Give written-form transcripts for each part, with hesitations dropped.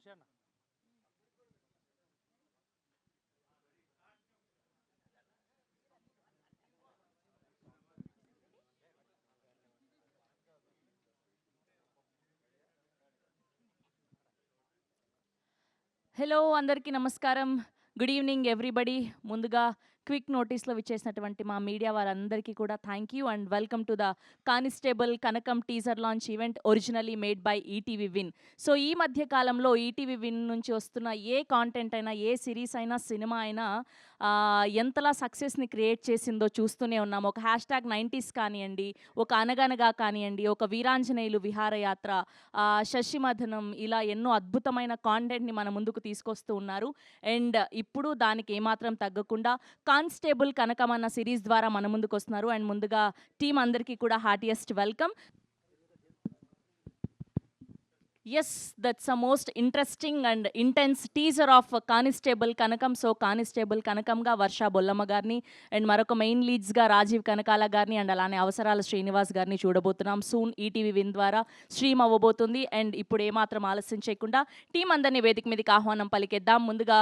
వంశీ అన్న. హలో అందరికీ నమస్కారం. Good evening everybody. ముందుగా క్విక్ నోటీస్లో విచ్చేసినటువంటి మా మీడియా వారందరికీ కూడా thank you and welcome to the constable Kanakam teaser launch event originally made by ETV win. So ఈ మధ్య కాలంలో ఈటీవీ విన్ నుంచి వస్తున్న ఏ కాంటెంట్ అయినా, ఏ సిరీస్ అయినా, సినిమా అయినా ఎంతలా సక్సెస్ని క్రియేట్ చేసిందో చూస్తూనే ఉన్నాము. ఒక హ్యాష్ ట్యాగ్ 90s కానివ్వండి, ఒక అనగనగా కానివ్వండి, ఒక వీరాంజనేయులు విహారయాత్ర, శశిమధనం, ఇలా ఎన్నో అద్భుతమైన కాంటెంట్ని మన ముందుకు తీసుకొస్తూ ఉన్నారు. అండ్ ఇప్పుడు దానికి ఏమాత్రం తగ్గకుండా కానిస్టేబుల్ కనకం అన్న సిరీస్ ద్వారా మన ముందుకు వస్తున్నారు. అండ్ ముందుగా టీం అందరికీ కూడా heartiest welcome. Yes, that's a most interesting and intense teaser of constable Kanakam. So constable కనకంగా వర్ష బొల్లమ్మ గారిని అండ్ మరొక మెయిన్ లీడ్స్గా రాజీవ్ కనకాల గారిని అండ్ అలానే అవసరాల శ్రీనివాస్ గారిని చూడబోతున్నాం. సూన్ ఈటీవీ విన్ ద్వారా స్ట్రీమ్ అవ్వబోతుంది. అండ్ ఇప్పుడు ఏమాత్రం ఆలస్యం చేయకుండా టీం అందరినీ వేదిక మీదకి ఆహ్వానం పలికేద్దాం. ముందుగా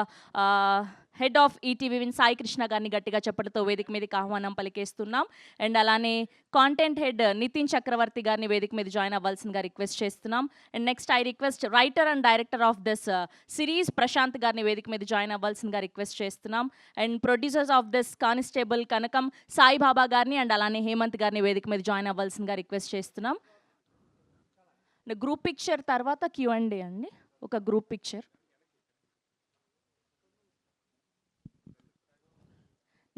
head of ETV Win Sai Krishna గారిని గట్టిగా చెప్పడంతో వేదిక మీదకి ఆహ్వానం పలికేస్తున్నాం. అండ్ అలానే కాంటెంట్ హెడ్ నితిన్ చక్రవర్తి గారిని వేదిక మీద జాయిన్ అవ్వాల్సిందిగా రిక్వెస్ట్ చేస్తున్నాం. And next I request writer and director of this series Prashanth గారిని వేదిక మీద జాయిన్ అవ్వాల్సిందిగా రిక్వెస్ట్ చేస్తున్నాం. And producers of this constable Kanakam Saibaba గారిని అండ్ అలానే హేమంత్ గారిని వేదిక మీద జాయిన్ అవ్వాల్సిందిగా రిక్వెస్ట్ చేస్తున్నాం. గ్రూప్ పిక్చర్ తర్వాత Q&A అండి, ఒక గ్రూప్ పిక్చర్.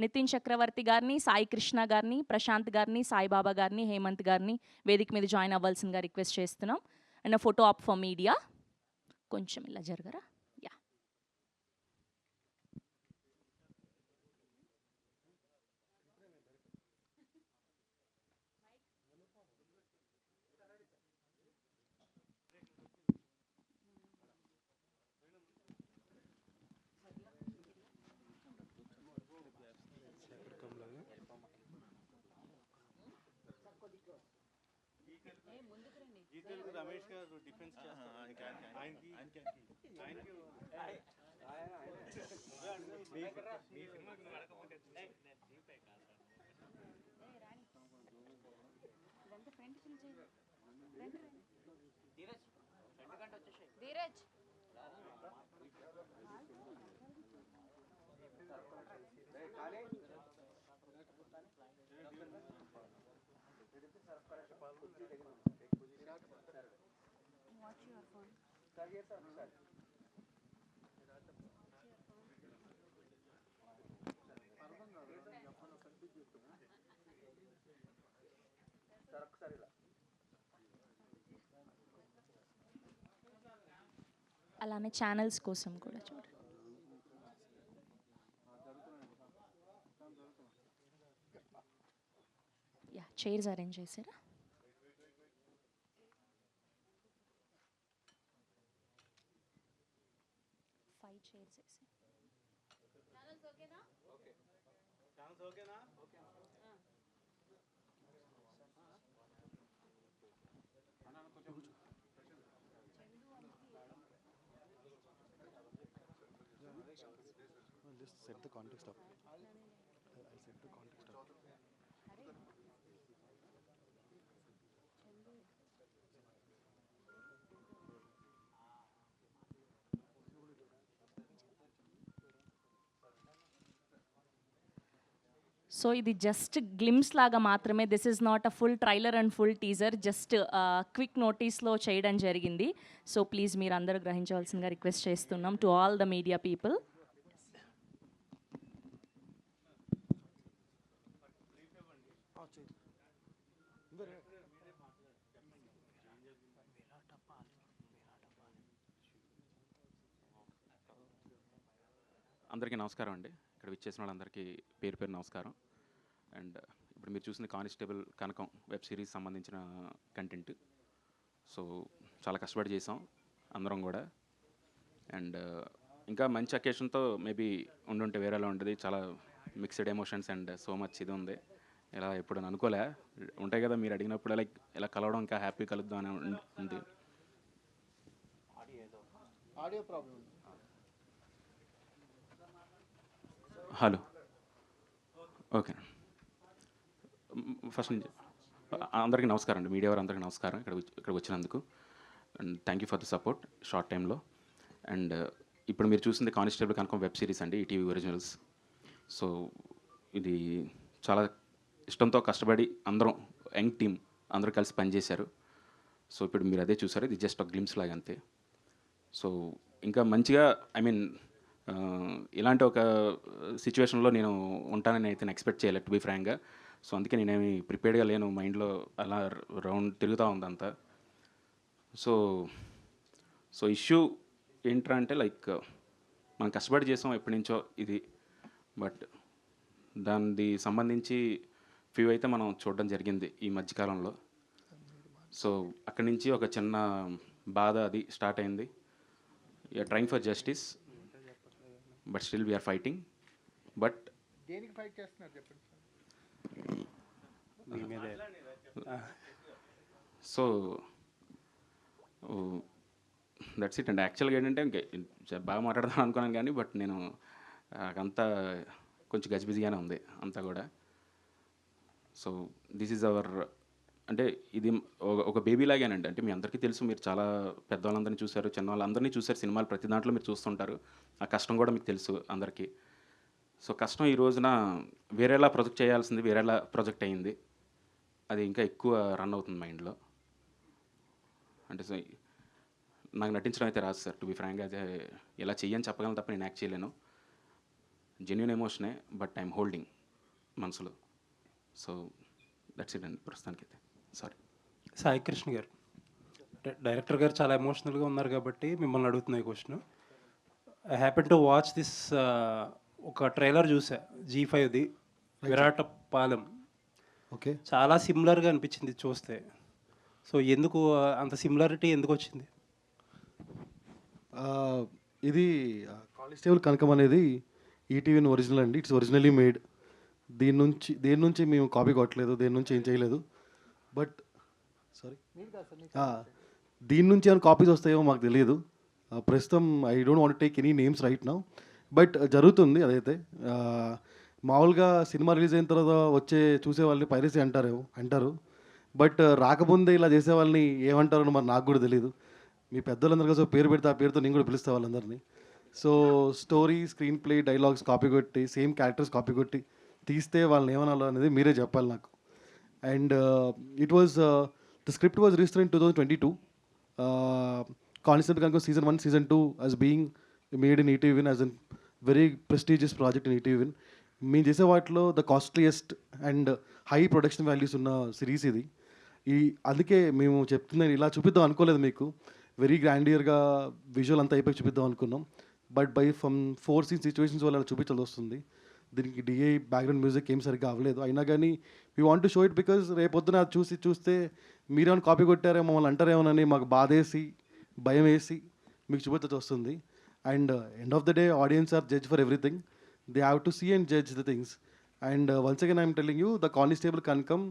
నితిన్ చక్రవర్తి గారిని, సాయి కృష్ణ గారిని, ప్రశాంత్ గారిని, సాయిబాబా గారిని, హేమంత్ గారిని వేదిక మీద జాయిన్ అవ్వాల్సిందిగా రిక్వెస్ట్ చేస్తున్నాం. And photo op for media. కొంచెం ఇలా జరగరా? యా. రమేష్ గారు defence Dheeraj watch your phone. అలానే ఛానల్స్ కోసం కూడా చూడండి. యా, చైర్స్ అరేంజ్ చేసారా? ఫైవ్ చైర్స్ వేసి ఛానల్స్ ఓకేనా? ఓకేనా? Just set the context up. I'll set the context up. So ఇది జస్ట్ గ్లిమ్స్ లాగా మాత్రమే. This is not a full trailer and full teaser. Just quick నోటీస్లో చేయడం జరిగింది. సో ప్లీజ్ మీరు అందరూ గ్రహించవలసిందిగా రిక్వెస్ట్ చేస్తున్నాం to all the media people. అందరికీ నమస్కారం అండి. ఇక్కడ విచ్చేసిన వాళ్ళందరికీ పేరు పేరు నమస్కారం. అండ్ ఇప్పుడు మీరు చూసిన కానిస్టేబుల్ కనకం వెబ్ సిరీస్ సంబంధించిన కంటెంట్. సో చాలా కష్టపడి చేసాం అందరం కూడా. అండ్ ఇంకా మంచి అకేషన్తో మేబీ ఉండుంటే వేరేలా ఉంటుంది. చాలా mixed emotions and so much ఇది ఉంది. ఇలా ఎప్పుడు అనుకోలే ఉంటాయి కదా, మీరు అడిగినప్పుడు లైక్ ఇలా కలవడం ఇంకా హ్యాపీ కలుద్దాం అని ఉంది. Audio problem. Hello, okay. First నుంచి అందరికీ నమస్కారం అండి, మీడియా వారు అందరికీ నమస్కారం ఇక్కడికి వచ్చినందుకు. And thank you for the support short టైంలో. అండ్ ఇప్పుడు మీరు చూసింది కానిస్టేబుల్ కనకం వెబ్ సిరీస్ అండి, ఈటీవీ ఒరిజినల్స్. సో ఇది చాలా ఇష్టంతో కష్టపడి అందరం యంగ్ టీమ్ అందరూ కలిసి పనిచేశారు. సో ఇప్పుడు మీరు అదే చూసారు, ఇది జస్ట్ ఒక గ్లిమ్స్ లాగా అంతే. సో ఇంకా మంచిగా ఇలాంటి ఒక సిచ్యువేషన్లో నేను ఉంటానని అయితే నేను ఎక్స్పెక్ట్ చేయలేదు, టు బీ ఫ్రాంక్గా. సో అందుకే నేనేమి ప్రిపేర్డ్గా లేను, మైండ్లో అలా రౌండ్ తిరుగుతూ ఉంది అంతా. సో ఇష్యూ ఏంట్రా అంటే లైక్ మనం కష్టపడి చేసాం ఎప్పటి నుంచో ఇది, బట్ దానికి సంబంధించి ఫ్యూ అయితే మనం చూడడం జరిగింది ఈ మధ్యకాలంలో. సో అక్కడి నుంచి ఒక చిన్న బాధ అది స్టార్ట్ అయింది. You're trying for justice, but still we're fighting. But దేనికి ఫైట్ చేస్తున్నారు చెప్పండి. సో దట్స్ ఇట్ అండి. యాక్చువల్గా ఏంటంటే బాగా మాట్లాడదాం అనుకున్నాను కానీ బట్ నేను అంతా కొంచెం గజిబిజిగానే ఉంది అంతా కూడా. సో దిస్ ఈజ్ అవర్, అంటే ఇది ఒక బేబీ లాగానండి. అంటే మీ అందరికీ తెలుసు, మీరు చాలా పెద్దవాళ్ళందరినీ చూశారు, చిన్నవాళ్ళందరినీ చూశారు, సినిమాలు ప్రతి దాంట్లో మీరు చూస్తుంటారు. ఆ కష్టం కూడా మీకు తెలుసు అందరికీ. సో కష్టం ఈ రోజున వేరేలా ప్రొజెక్ట్ చేయాల్సింది వేరేలా ప్రొజెక్ట్ అయ్యింది. అది ఇంకా ఎక్కువ రన్ అవుతుంది మైండ్లో. అంటే సో నాకు నటించడం అయితే రాదు సార్, టు బీ ఫ్రాంక్గా. అదే ఇలా చెయ్యని చెప్పగలను తప్ప నేను యాక్ట్ చేయలేను. జెన్యూన్ ఎమోషనే, బట్ ఐఎమ్ హోల్డింగ్ మనసులో. సో దట్స్ ఇట్ అండి ప్రస్తుతానికి అయితే. సారీ. సాయి కృష్ణ గారు, డైరెక్టర్ గారు చాలా ఎమోషనల్గా ఉన్నారు కాబట్టి మిమ్మల్ని అడుగుతున్నాయి question. I happen to watch this, ఒక ట్రైలర్ చూసా G5ది, విరాట పాలెం. ఓకే, చాలా సిమిలర్గా అనిపించింది చూస్తే. సో ఎందుకు అంత సిమిలారిటీ ఎందుకు వచ్చింది? ఇది కానిస్టేబుల్ కనకం అనేది ఈటీవీ ఒరిజినల్ అండి. It's originally made. దేని నుంచి మేము కాపీ కొట్టలేదు, దేని నుంచి ఏం చేయలేదు. బట్ సారీ, దీని నుంచి ఏమైనా కాపీస్ వస్తాయేమో మాకు తెలియదు. ప్రస్తుతం I don't want take any names right now, but జరుగుతుంది అదైతే. మామూలుగా సినిమా రిలీజ్ అయిన తర్వాత చూసే వాళ్ళని పైరసీ అంటారు. బట్ రాకముందే ఇలా చేసే వాళ్ళని ఏమంటారో మరి నాకు కూడా తెలియదు. మీ పెద్దలందరూ కోసం పేరు పెడితే ఆ పేరుతో నేను కూడా పిలుస్తా వాళ్ళందరినీ. So story, screen play, dialogues copy కొట్టి, సేమ్ క్యారెక్టర్స్ కాపీ కొట్టి తీస్తే వాళ్ళని ఏమనాలో అనేది మీరే చెప్పాలి నాకు. And it was the script was registered in 2022. Constable కనుక season 1, season 2 as being made in ETV as a very prestigious project in ETV. మేము చేసే వాటిలో the costliest and high production values ఉన్న సిరీస్ ఇది. అందుకే మేము చెప్తున్నాను, ఇలా చూపిద్దాం అనుకోలేదు మీకు. వెరీ గ్రాండియర్గా విజువల్ అంతా అయిపోయి చూపిద్దాం అనుకున్నాం. బట్ ఫ్రమ్ 4 సీన్ సిచ్యువేషన్స్ వల్ల చూపించాల్సి వస్తుంది. దీనికి డిఐ బ్యాక్గ్రౌండ్ మ్యూజిక్ ఏం సరిగ్గా అవ్వలేదు. అయినా కానీ we want to show it because రేపొద్దున అది చూస్తే మీరేమైనా కాపీ కొట్టారేమో, మమ్మల్ని అంటారేమోనని మాకు బాధేసి, భయం వేసి మీకు చూపించాల్సి వస్తుంది. And end of the day audience are judge for everything. They have to see and judge the things. And once again, I am telling you, the Constable Kankam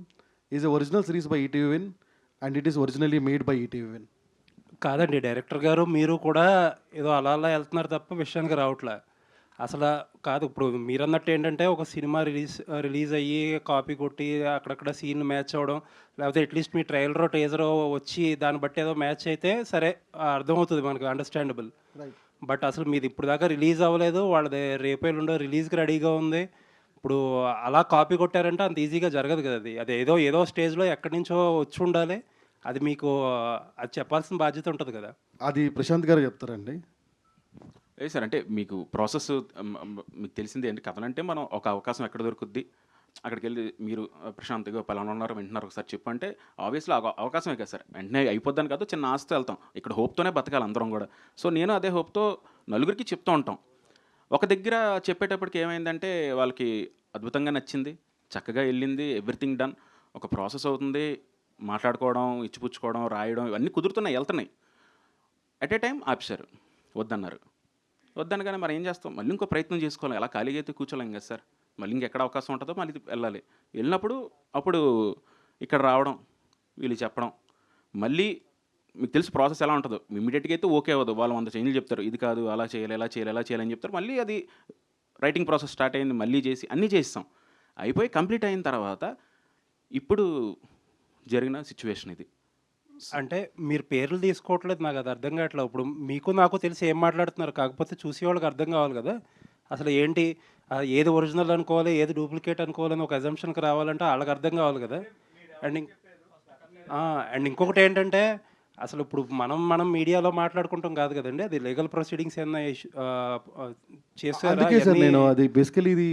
is a original series by ETV and it is originally made by ETV. కాదండి, director గారు మీరు కూడా ఏదో అలా అలా వెళ్తున్నారు తప్ప విషయానికి రావట్లే అసలు. కాదు, ఇప్పుడు మీరు అన్నట్టు ఏంటంటే ఒక సినిమా రిలీజ్ అయ్యి కాపీ కొట్టి అక్కడక్కడ సీన్లు మ్యాచ్ అవ్వడం, లేకపోతే అట్లీస్ట్ మీ ట్రైలరో టేజరో వచ్చి దాన్ని బట్టి ఏదో మ్యాచ్ అయితే సరే అర్థమవుతుంది మనకు, అండర్స్టాండబుల్. బట్ అసలు మీది ఇప్పుడు దాకా రిలీజ్ అవ్వలేదు, వాళ్ళది రేపేళ్ళుండో రిలీజ్కి రెడీగా ఉంది. ఇప్పుడు అలా కాపీ కొట్టారంటే అంత ఈజీగా జరగదు కదా. అది ఏదో స్టేజ్లో ఎక్కడి నుంచో వచ్చి ఉండాలి. అది మీకు అది చెప్పాల్సిన బాధ్యత ఉంటుంది కదా. అది ప్రశాంత్ గారు చెప్తారండి. లేదు సార్, అంటే మీకు ప్రాసెస్ మీకు తెలిసింది ఏంటి, కథలంటే మనం ఒక అవకాశం ఎక్కడ దొరుకుద్ది, అక్కడికి వెళ్ళి మీరు ప్రశాంత్గా పలానా ఉన్నారు వింటున్నారు ఒకసారి చెప్పంటే ఆబ్వియస్లీ అవకాశమే కదా సార్. వెంటనే అయిపోద్దని కాదు, చిన్న ఆశతో వెళ్తాం. ఇక్కడ హోప్తోనే బతకాలి అందరం కూడా. సో నేను అదే హోప్తో నలుగురికి చెప్తూ ఉంటాం. ఒక దగ్గర చెప్పేటప్పటికి ఏమైందంటే వాళ్ళకి అద్భుతంగా నచ్చింది, చక్కగా వెళ్ళింది, ఎవ్రీథింగ్ డన్. ఒక ప్రాసెస్ అవుతుంది, మాట్లాడుకోవడం, ఇచ్చిపుచ్చుకోవడం, రాయడం ఇవన్నీ కుదురుతున్నాయి, వెళ్తున్నాయి. అట్ ఏ టైం ఆపిశారు, వద్దనగానే మరి ఏం చేస్తాం, మళ్ళీ ఇంకో ప్రయత్నం చేసుకోవాలి. అలా ఖాళీగా అయితే కూర్చోలేం కదా సార్. మళ్ళీ ఇంకెక్కడ అవకాశం ఉంటుందో మళ్ళీ వెళ్ళాలి. వెళ్ళినప్పుడు అప్పుడు ఇక్కడ రావడం, వీళ్ళు చెప్పడం, మళ్ళీ మీకు తెలిసి ప్రాసెస్ ఎలా ఉంటుందో, ఇమీడియట్గా అయితే ఓకే అవ్వదు. వాళ్ళు 100 చేంజ్లు చెప్తారు, ఇది కాదు అలా చేయాలి, ఎలా చేయాలి, ఎలా చేయాలని చెప్తారు. మళ్ళీ అది రైటింగ్ ప్రాసెస్ స్టార్ట్ అయింది, మళ్ళీ చేసి అన్నీ చేస్తాం. అయిపోయి కంప్లీట్ అయిన తర్వాత ఇప్పుడు జరిగిన సిచ్యువేషన్ ఇది. అంటే మీరు పేర్లు తీసుకోవట్లేదు, నాకు అది అర్థం కావట్లేదు. ఇప్పుడు మీకు నాకు తెలిసి ఏం మాట్లాడుతున్నారు, కాకపోతే చూసే వాళ్ళకి అర్థం కావాలి కదా అసలు ఏంటి, ఏది ఒరిజినల్ అనుకోవాలి, ఏది డూప్లికేట్ అనుకోవాలని ఒక అజంప్షన్కి రావాలంటే వాళ్ళకి అర్థం కావాలి కదా. అండ్ ఇంకొకటి ఏంటంటే అసలు ఇప్పుడు మనం మీడియాలో మాట్లాడుకుంటాం కాదు కదండి, అది లీగల్ ప్రొసీడింగ్స్ ఏమన్నా చేస్తారా? అందుకే సార్ నేను అది బేసికలీ ఇది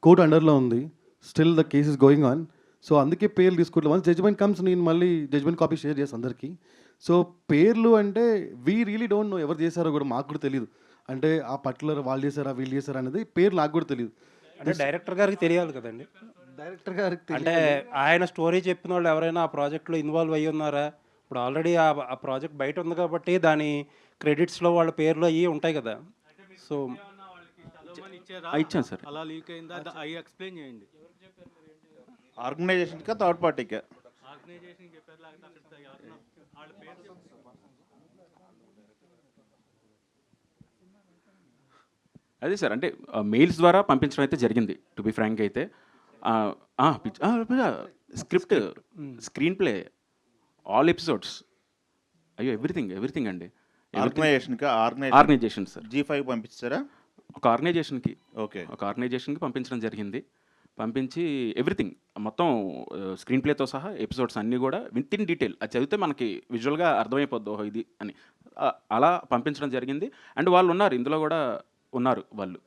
కోర్ట్ అండర్లో ఉంది, still the case is going on. So అందుకే పేర్లు తీసుకోవట్లేదు. వన్స్ జడ్జ్మెంట్ కమ్స్ నేను మళ్ళీ జడ్జ్మెంట్ కాపీ షేర్ చేస్తాను అందరికీ. సో పేర్లు అంటే వీ రియలీ డోంట్ నో ఎవరు చేశారో కూడా మాకు కూడా తెలియదు. అంటే ఆ పర్టికులర్ వాళ్ళు చేశారా వీళ్ళు చేశారా అనేది పేరు నాకు కూడా తెలియదు. అంటే డైరెక్టర్ గారికి తెలియాలి కదండి. డైరెక్టర్ గారికి అంటే ఆయన స్టోరీ చెప్పిన వాళ్ళు ఎవరైనా ఆ ప్రాజెక్ట్లో ఇన్వాల్వ్ అయ్యి ఉన్నారా? ఇప్పుడు ఆల్రెడీ ఆ ప్రాజెక్ట్ బయట ఉంది కాబట్టి దాని క్రెడిట్స్లో వాళ్ళ పేర్లు అవి ఉంటాయి కదా. సో ఇచ్చాను సార్. అలా లీక్ అయిందా అవి ఎక్స్ప్లెయిన్ చేయండి. ఆర్గనైజేషన్కా థర్డ్ పార్టీకా? ఆర్గనైజేషన్ చెప్పారు, లేకపోతే అక్కడ వాళ్ళ పేరు అదే సార్, అంటే మెయిల్స్ ద్వారా పంపించడం అయితే జరిగింది. టు బి ఫ్రాంక్ అయితే script, screenplay, all episodes, అయ్యో ఎవ్రీథింగ్ అండి. Organisation sir. G5 పంపించారా? ఒక ఆర్గనైజేషన్కి పంపించడం జరిగింది. పంపించి ఎవ్రీథింగ్ మొత్తం స్క్రీన్ ప్లేతో సహా ఎపిసోడ్స్ అన్నీ కూడా విత్ ఇన్ డీటెయిల్ అది చదివితే మనకి విజువల్గా అర్థమైపోద్ది ఓహో ఇది అని. అలా పంపించడం జరిగింది. అండ్ వాళ్ళు ఉన్నారు, ఇందులో కూడా ఉన్నారు వాళ్ళు.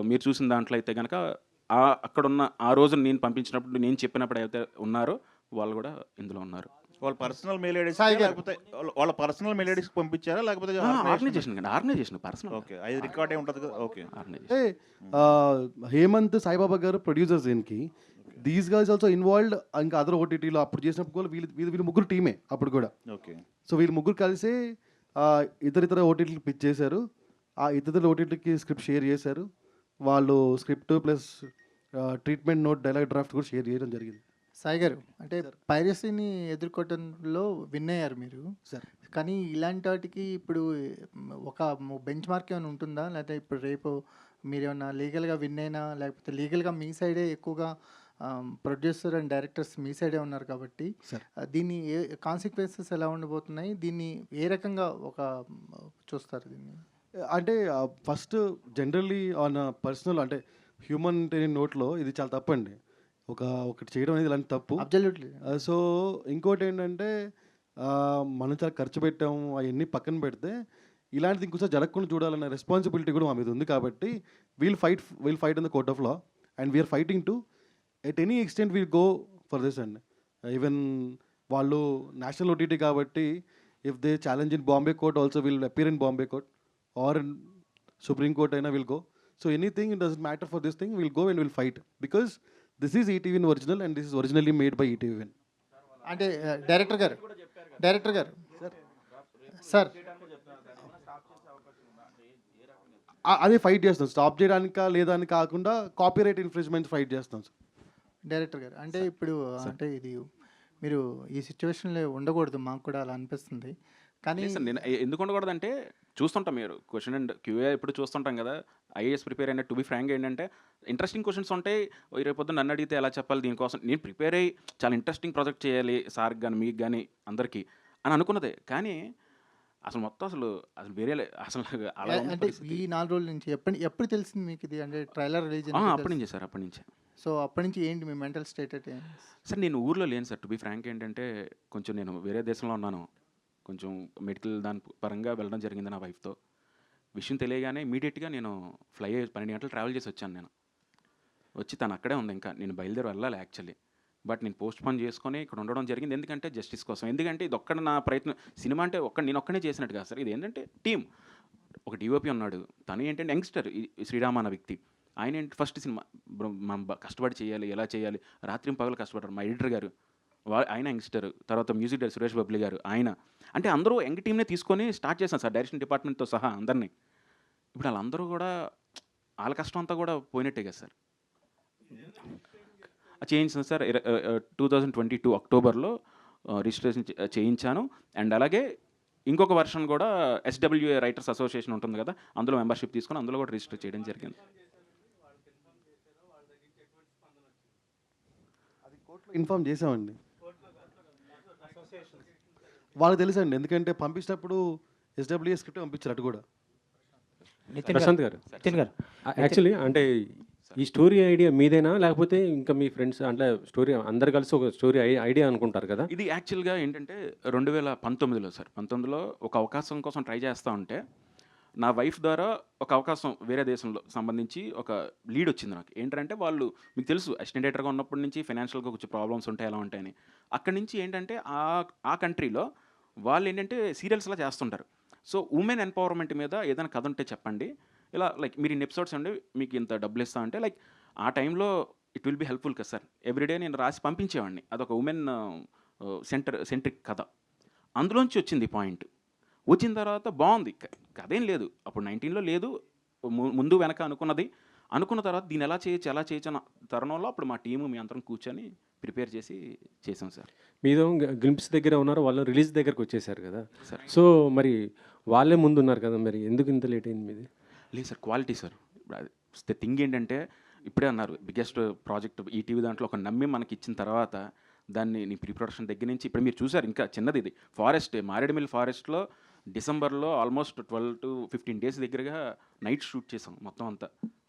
మీరు చూసిన దాంట్లో అయితే కనుక అక్కడున్న ఆ రోజు నేను పంపించినప్పుడు, నేను చెప్పినప్పుడు అయితే ఉన్నారో వాళ్ళు కూడా ఇందులో ఉన్నారు. వాళ్ళ పర్సనల్ మెయిల్ ఐడీస్ లేకపోతే వాళ్ళ పర్సనల్ మెయిల్ ఐడీస్ పంపించారా లేకపోతే ఆర్గనైజేషన్ పర్సనల్? ఓకే, అది రికార్డ్ అయి ఉంటుంది కదా. ఓకే, హేమంత్ సాయిబాబా గారు ప్రొడ్యూసర్స్ దీనికి. These guys also involved. ఇంకా అదర్ ఓటీటీలో అప్పుడు చేసినప్పుడు కూడా వీళ్ళు ముగ్గురు టీమే అప్పుడు కూడా. ఓకే, సో వీళ్ళు ముగ్గురు కలిసి ఇతర ఓటీటీలు పిచ్ చేశారు. ఆ ఇతర ఓటీటీకి స్క్రిప్ట్ షేర్ చేశారు. వాళ్ళు script plus treatment note, dialogue draft కూడా షేర్ చేయడం జరిగింది. సాయి గారు, అంటే పైరసీని ఎదుర్కోవడంలో విన్ అయ్యారు మీరు సార్. కానీ ఇలాంటి వాటికి ఇప్పుడు ఒక బెంచ్ మార్క్ ఏమైనా ఉంటుందా? లేకపోతే ఇప్పుడు రేపు మీరు ఏమైనా లీగల్గా విన్ అయినా, లేకపోతే లీగల్గా మీ సైడే ఎక్కువగా ప్రొడ్యూసర్ అండ్ డైరెక్టర్స్ మీ సైడే ఉన్నారు కాబట్టి దీన్ని కాన్సిక్వెన్సెస్ ఎలా ఉండబోతున్నాయి? దీన్ని ఏ రకంగా చూస్తారు దీన్ని? అంటే ఫస్ట్ జనరల్లీ ఆన్ పర్సనల్, అంటే హ్యూమన్ నోట్లో ఇది చాలా తప్పండి. ఒకటి చేయడం అనేది ఇలాంటి తప్పు. అబ్జల్యూట్లీ. సో ఇంకోటి ఏంటంటే మనం చాలా ఖర్చు పెట్టాము, అవన్నీ పక్కన పెడితే ఇలాంటిది ఇంకోసారి జరగకుండా చూడాలనే రెస్పాన్సిబిలిటీ కూడా మా మీద ఉంది. కాబట్టి we'll fight in the court of law and we are fighting to at any extent we'll go for this అండి. ఈవెన్ వాళ్ళు నేషనల్ ఓటీటీ కాబట్టి if they challenge in Bombay court also will appear in Bombay court or in supreme court అయినా will go. So anything it doesn't matter for this thing, will go and will fight because this is ETV original and this is originally made by ETV. అంటే director గారు sir అదే fight చేస్తాం, stop చేయడానికా లేదా అని కాకుండా copyright infringement fight చేస్తాం sir. Director గారు, అంటే ఇప్పుడు అంటే ఇది మీరు ఈ సిచ్యువేషన్లో ఉండకూడదు, మాకు కూడా అలా అనిపిస్తుంది. కానీ నేను ఎందుకు ఉండకూడదంటే చూస్తుంటాం, మీరు క్వశ్చన్ అండ్ క్యూఏ ఇప్పుడు చూస్తుంటాం కదా, ఐఏఎస్ ప్రిపేర్ అయిన. టు బి ఫ్రాంక్ ఏంటంటే ఇంట్రెస్టింగ్ క్వశ్చన్స్ ఉంటాయి. రేపొద్దు నన్ను అడిగితే ఎలా చెప్పాలి, దీనికోసం నేను ప్రిపేర్ అయ్యి చాలా ఇంట్రెస్టింగ్ ప్రాజెక్ట్ చేయాలి సార్కి కానీ మీకు కానీ అందరికీ అని అనుకున్నదే. కానీ అసలు మొత్తం అసలు వేరే అసలు అలా అంటే ఈ 4 రోజుల నుంచి ఎప్పుడు తెలిసింది మీకు ఇది? అంటే ట్రైలర్ రిలీజ్ అప్పటి నుంచే సార్, అప్పటి నుంచే. సో అప్పటి నుంచి ఏంటి మీ మెంటల్ స్టేట్ అంటే? సార్ నేను ఊర్లో లేను సార్. టు బి ఫ్రాంక్ ఏంటంటే కొంచెం నేను వేరే దేశంలో ఉన్నాను, కొంచెం మెడికల్ దాని పరంగా వెళ్ళడం జరిగింది నా వైఫ్తో. విషయం తెలియగానే ఇమీడియట్గా నేను 12 గంటలు ట్రావెల్ చేసి వచ్చాను. నేను వచ్చి తను అక్కడే ఉంది, ఇంకా నేను బయలుదేరి వెళ్ళాలి యాక్చువల్లీ. బట్ నేను పోస్ట్ పోన్ చేసుకొని ఇక్కడ ఉండడం జరిగింది. ఎందుకంటే జస్టిస్ కోసం. ఎందుకంటే ఇది ఒక్కడ నా ప్రయత్నం. సినిమా అంటే నేను ఒక్కనే చేసినట్టు కాదు సార్. ఇది ఏంటంటే టీమ్. ఒక డిఓపి ఉన్నాడు, తను ఏంటంటే యంగ్స్టర్, శ్రీరామ్ అన్న వ్యక్తి. ఆయన ఏంటి ఫస్ట్ సినిమా మనం కష్టపడి చేయాలి, ఎలా చేయాలి, రాత్రి పగలు కష్టపడ్డారు. మా ఎడిటర్ గారు ఆయన యంగ్స్టర్, తర్వాత మ్యూజిక్ డైరెక్టర్ సురేష్ బబ్లీ గారు ఆయన. అంటే అందరూ యంగ్ టీమ్నే తీసుకొని స్టార్ట్ చేశాను సార్, డైరెక్షన్ డిపార్ట్మెంట్తో సహా అందరినీ. ఇప్పుడు వాళ్ళందరూ కూడా వాళ్ళ కష్టం అంతా కూడా పోయినట్టే కదా సార్. చేయించాను సార్. 2022 అక్టోబర్లో రిజిస్ట్రేషన్ చేయించాను. అండ్ అలాగే ఇంకొక వర్షన్ కూడా SWA రైటర్స్ అసోసియేషన్ ఉంటుంది కదా, అందులో మెంబర్షిప్ తీసుకొని అందులో కూడా రిజిస్టర్ చేయడం జరిగింది. ఇన్ఫామ్ చేసామండి, వాళ్ళకి తెలుసండి, ఎందుకంటే పంపించినప్పుడు SWA స్క్రిప్ట్ పంపించారు అటు కూడా. ప్రశాంత్ గారు, నితిన్ గారు, యాక్చువల్లీ అంటే ఈ స్టోరీ ఐడియా మీదేనా, లేకపోతే ఇంకా మీ ఫ్రెండ్స్ అంటే స్టోరీ అందరు కలిసి ఒక స్టోరీ ఐడియా అనుకుంటారు కదా? ఇది యాక్చువల్గా ఏంటంటే 2019లో సార్, 19లో ఒక అవకాశం కోసం ట్రై చేస్తూ ఉంటే నా వైఫ్ ద్వారా ఒక అవకాశం వేరే దేశంలో సంబంధించి ఒక లీడ్ వచ్చింది నాకు. ఏంటంటే వాళ్ళు, మీకు తెలుసు అసిస్టెంట్ డైరెక్టర్గా ఉన్నప్పటి నుంచి ఫైనాన్షియల్గా కొంచెం ప్రాబ్లమ్స్ ఉంటాయి, ఎలా ఉంటాయని. అక్కడి నుంచి ఏంటంటే ఆ కంట్రీలో వాళ్ళు ఏంటంటే సీరియల్స్లా చేస్తుంటారు. సో ఉమెన్ ఎంపవర్మెంట్ మీద ఏదైనా కథ ఉంటే చెప్పండి, ఇలా లైక్ మీరు ఇన్ని ఎపిసోడ్స్ అండి మీకు ఇంత డబ్బులు ఇస్తా అంటే, లైక్ ఆ టైంలో ఇట్ విల్ బి హెల్ప్ఫుల్ కదా సార్. ఎవ్రీడే నేను రాసి పంపించేవాడిని, అదొక ఉమెన్ సెంట్రిక్ కథ. అందులోంచి వచ్చింది పాయింట్. వచ్చిన తర్వాత బాగుంది, కథ ఏం లేదు అప్పుడు 19లో లేదు, ముందు వెనక అనుకున్న తర్వాత దీన్ని ఎలా చేయొచ్చు అన్న తరుణంలో అప్పుడు మా టీము మీ అందరం కూర్చొని ప్రిపేర్ చేసాం సార్. మీదో గ్లింప్స్ దగ్గర ఉన్నారు, వాళ్ళు రిలీజ్ దగ్గరకు వచ్చేసారు కదా సార్. సో మరి వాళ్ళే ముందు ఉన్నారు కదా, మరి ఎందుకు ఇంత లేట్ అయింది మీది? లేదు sir, quality sir. The thing ఏంటంటే ఇప్పుడే అన్నారు బిగ్గెస్ట్ ప్రాజెక్ట్ ఈటీవీ, దాంట్లో ఒక నమ్మి మనకి ఇచ్చిన తర్వాత దాన్ని నీ ప్రీ ప్రొడక్షన్ దగ్గర నుంచి ఇప్పుడు మీరు చూసారు, ఇంకా చిన్నది ఇది ఫారెస్ట్, మారేడుమిల్లి ఫారెస్ట్లో డిసెంబర్లో ఆల్మోస్ట్ 12 to 15 days దగ్గరగా నైట్ షూట్ చేసాం మొత్తం అంతా